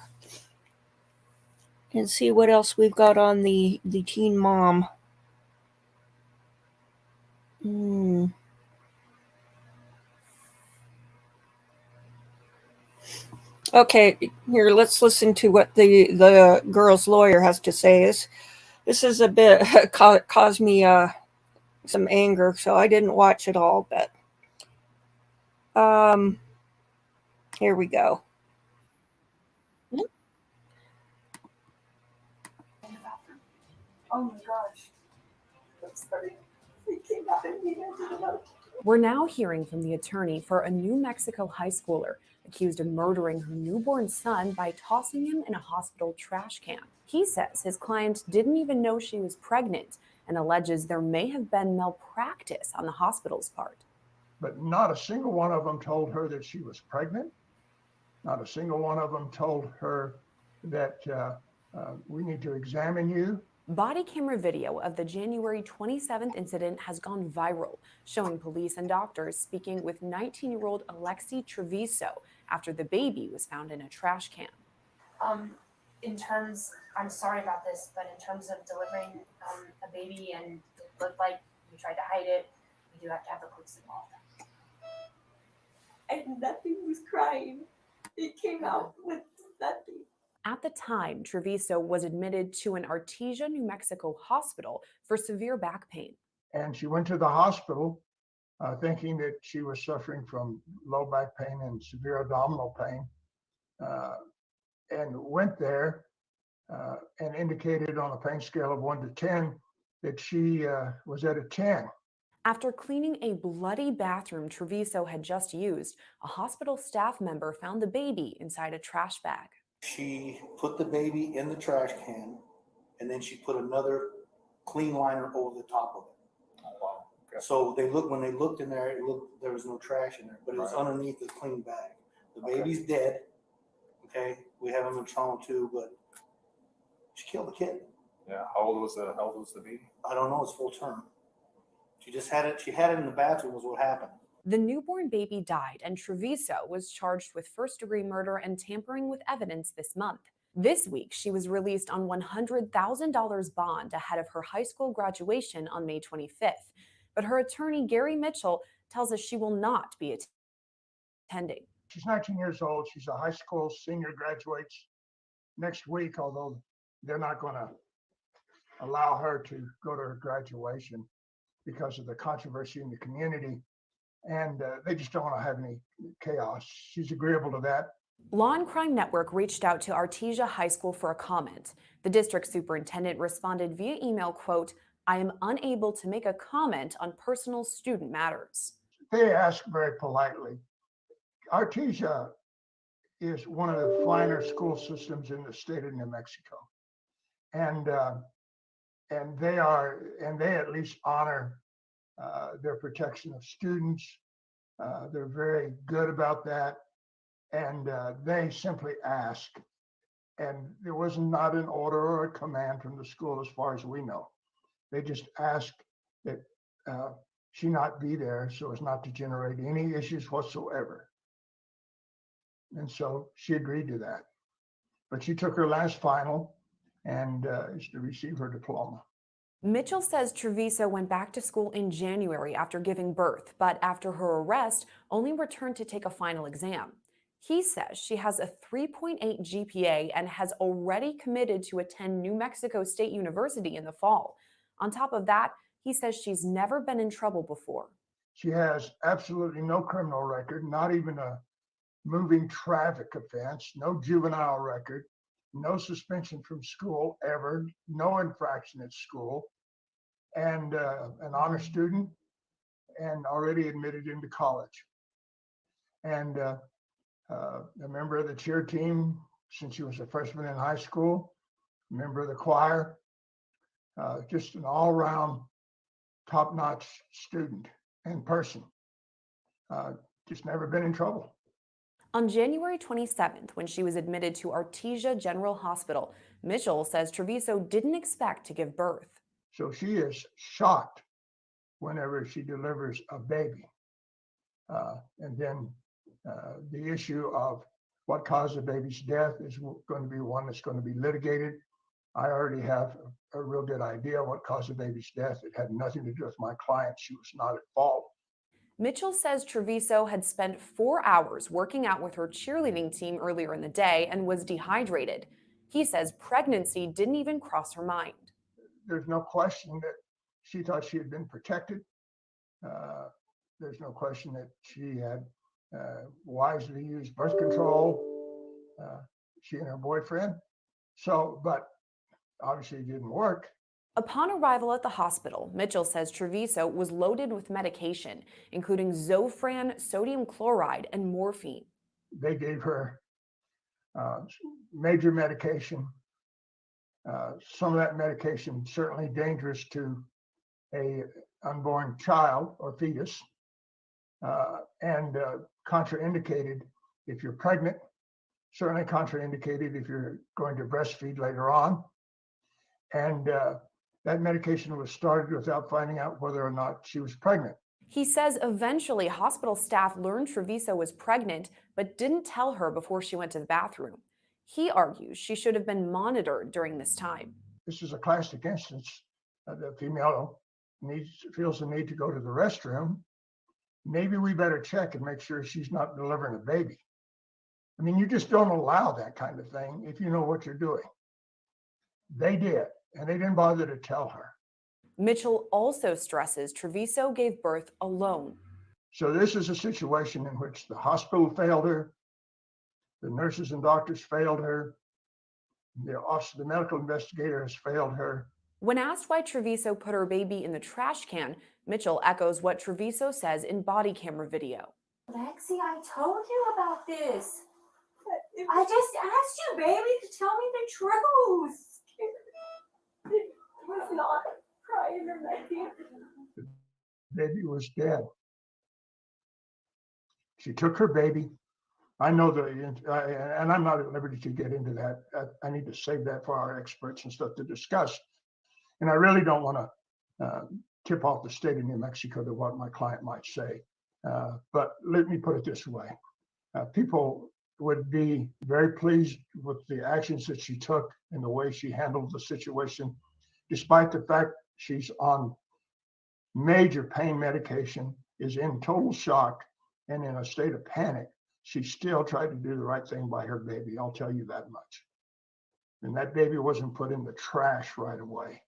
and see what else we've got on the teen mom. Okay, here, let's listen to what the girl's lawyer has to say. This is a bit caused me some anger, so I didn't watch it all, but here we go. Oh my gosh. I'm sorry. It came out in me. I didn't know. We're now hearing from the attorney for a New Mexico high schooler accused of murdering her newborn son by tossing him in a hospital trash can. He says his client didn't even know she was pregnant and alleges there may have been malpractice on the hospital's part. But not a single one of them told her that she was pregnant. Not a single one of them told her that we need to examine you. Body camera video of the January 27th incident has gone viral, showing police and doctors speaking with 19-year-old Alexi Treviso after the baby was found in a trash can. I'm sorry about this, but in terms of delivering a baby and it looked like you tried to hide it, we do have to have the police involved. And nothing was crying. It came out with nothing. At the time, Treviso was admitted to an Artesia, New Mexico hospital for severe back pain. And she went to the hospital thinking that she was suffering from low back pain and severe abdominal pain, and went there and indicated on a pain scale of 1 to 10 that she was at a 10. After cleaning a bloody bathroom Treviso had just used, a hospital staff member found the baby inside a trash bag. She put the baby in the trash can, and then she put another clean liner over the top of it. Oh, wow. Okay. So when they looked in there, there was no trash in there, but it was underneath the clean bag. The baby's dead. Okay, we have him in trauma too, but She killed the kid. Yeah. How old was the baby? I don't know. It's full term. She just had it. She had it in the bathroom. Was what happened. The newborn baby died, and Treviso was charged with first-degree murder and tampering with evidence this month. This week, she was released on $100,000 bond ahead of her high school graduation on May 25th. But her attorney, Gary Mitchell, tells us she will not be attending. She's 19 years old. She's a high school senior, graduates next week, although they're not going to allow her to go to her graduation because of the controversy in the community. And they just don't want to have any chaos. She's agreeable to that. Law and Crime Network reached out to Artesia High School for a comment. The district superintendent responded via email, quote, "I am unable to make a comment on personal student matters." They asked very politely. Artesia is one of the finer school systems in the state of New Mexico. And they at least honor their protection of students. They're very good about that. And they simply ask, and there was not an order or a command from the school as far as we know. They just asked that she not be there so as not to generate any issues whatsoever. And so she agreed to that. But she took her last final and is to receive her diploma. Mitchell says Treviso went back to school in January after giving birth, but after her arrest, only returned to take a final exam. He says she has a 3.8 GPA and has already committed to attend New Mexico State University in the fall. On top of that, he says she's never been in trouble before. She has absolutely no criminal record, not even a moving traffic offense, no juvenile record, no suspension from school ever, no infraction at school, and an honor student, and already admitted into college. And a member of the cheer team since she was a freshman in high school, a member of the choir, just an all-round top-notch student and person. Just never been in trouble. On January 27th, when she was admitted to Artesia General Hospital, Mitchell says Treviso didn't expect to give birth. So she is shocked whenever she delivers a baby. And then the issue of what caused the baby's death is going to be one that's going to be litigated. I already have a real good idea what caused the baby's death. It had nothing to do with my client. She was not at fault. Mitchell says Treviso had spent 4 hours working out with her cheerleading team earlier in the day and was dehydrated. He says pregnancy didn't even cross her mind. There's no question that she thought she had been protected. There's no question that she had wisely used birth control, she and her boyfriend. So, but obviously it didn't work. Upon arrival at the hospital, Mitchell says Treviso was loaded with medication, including Zofran, sodium chloride, and morphine. They gave her major medication. Some of that medication certainly dangerous to a unborn child or fetus, and contraindicated if you're pregnant, certainly contraindicated if you're going to breastfeed later on. And that medication was started without finding out whether or not she was pregnant. He says eventually hospital staff learned Treviso was pregnant, but didn't tell her before she went to the bathroom. He argues she should have been monitored during this time. This is a classic instance. The female feels the need to go to the restroom. Maybe we better check and make sure she's not delivering a baby. I mean, you just don't allow that kind of thing if you know what you're doing. They did, and they didn't bother to tell her. Mitchell also stresses Treviso gave birth alone. So this is a situation in which the hospital failed her, the nurses and doctors failed her, the office of the medical investigator has failed her. When asked why Treviso put her baby in the trash can, Mitchell echoes what Treviso says in body camera video. Lexi, I told you about this. I just asked you, baby, to tell me the truth. It was not crying or nothing. The baby was dead. She took her baby I know and I'm not at liberty to get into that. I need to save that for our experts and stuff to discuss. And I really don't want to tip off the state of New Mexico to what my client might say. But let me put it this way. People would be very pleased with the actions that she took and the way she handled the situation, despite the fact she's on major pain medication, is in total shock and in a state of panic. She still tried to do the right thing by her baby. I'll tell you that much. And that baby wasn't put in the trash right away.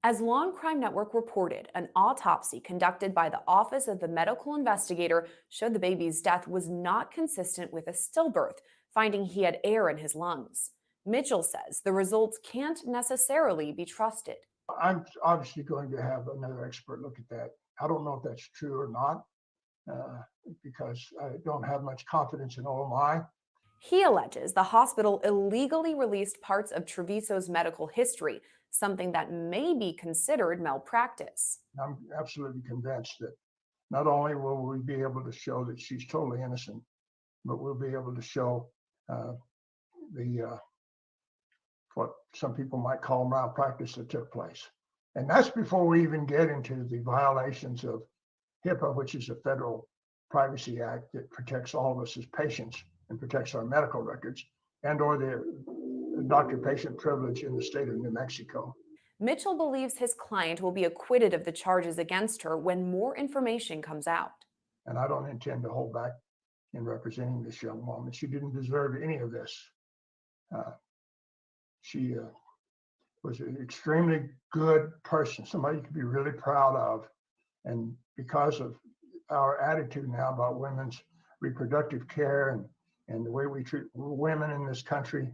As Law and Crime Network reported, an autopsy conducted by the Office of the Medical Investigator showed the baby's death was not consistent with a stillbirth, finding he had air in his lungs. Mitchell says the results can't necessarily be trusted. I'm obviously going to have another expert look at that. I don't know if that's true or not, because I don't have much confidence in OMI. He alleges the hospital illegally released parts of Treviso's medical history, something that may be considered malpractice. I'm absolutely convinced that not only will we be able to show that she's totally innocent, but we'll be able to show what some people might call malpractice that took place. And that's before we even get into the violations of HIPAA, which is a federal privacy act that protects all of us as patients and protects our medical records, and or the doctor-patient privilege in the state of New Mexico. Mitchell believes his client will be acquitted of the charges against her when more information comes out. And I don't intend to hold back in representing this young woman. She didn't deserve any of this. She was an extremely good person, somebody you could be really proud of. And because of our attitude now about women's reproductive care and the way we treat women in this country,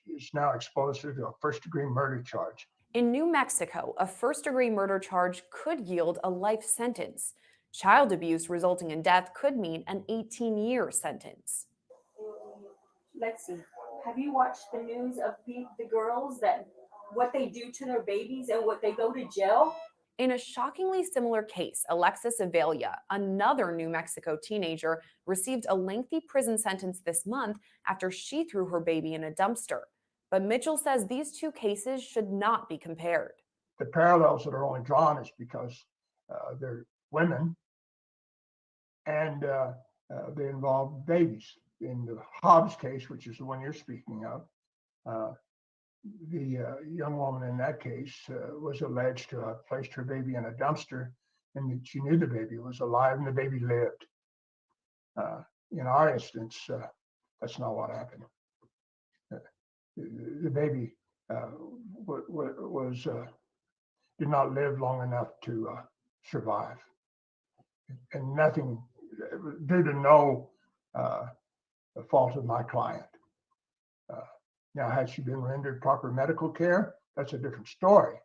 is now exposed to a first-degree murder charge. In New Mexico, a first-degree murder charge could yield a life sentence. Child abuse resulting in death could mean an 18-year sentence. Let's see. Have you watched the news of the girls, that what they do to their babies and what they go to jail? In a shockingly similar case, Alexis Avelia, another New Mexico teenager, received a lengthy prison sentence this month after she threw her baby in a dumpster. But Mitchell says these two cases should not be compared. The parallels that are only drawn is because they're women and they involve babies. In the Hobbs case, which is the one you're speaking of, the young woman in that case was alleged to have placed her baby in a dumpster and that she knew the baby was alive and the baby lived. In our instance, that's not what happened. The baby did not live long enough to survive, and nothing due to no fault of my client. Now, had she been rendered proper medical care, that's a different story,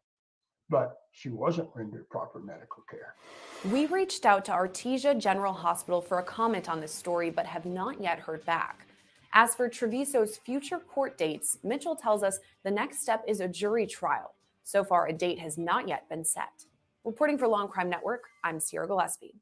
but she wasn't rendered proper medical care. We reached out to Artesia General Hospital for a comment on this story, but have not yet heard back. As for Treviso's future court dates, Mitchell tells us the next step is a jury trial. So far, a date has not yet been set. Reporting for Law and Crime Network, I'm Sierra Gillespie.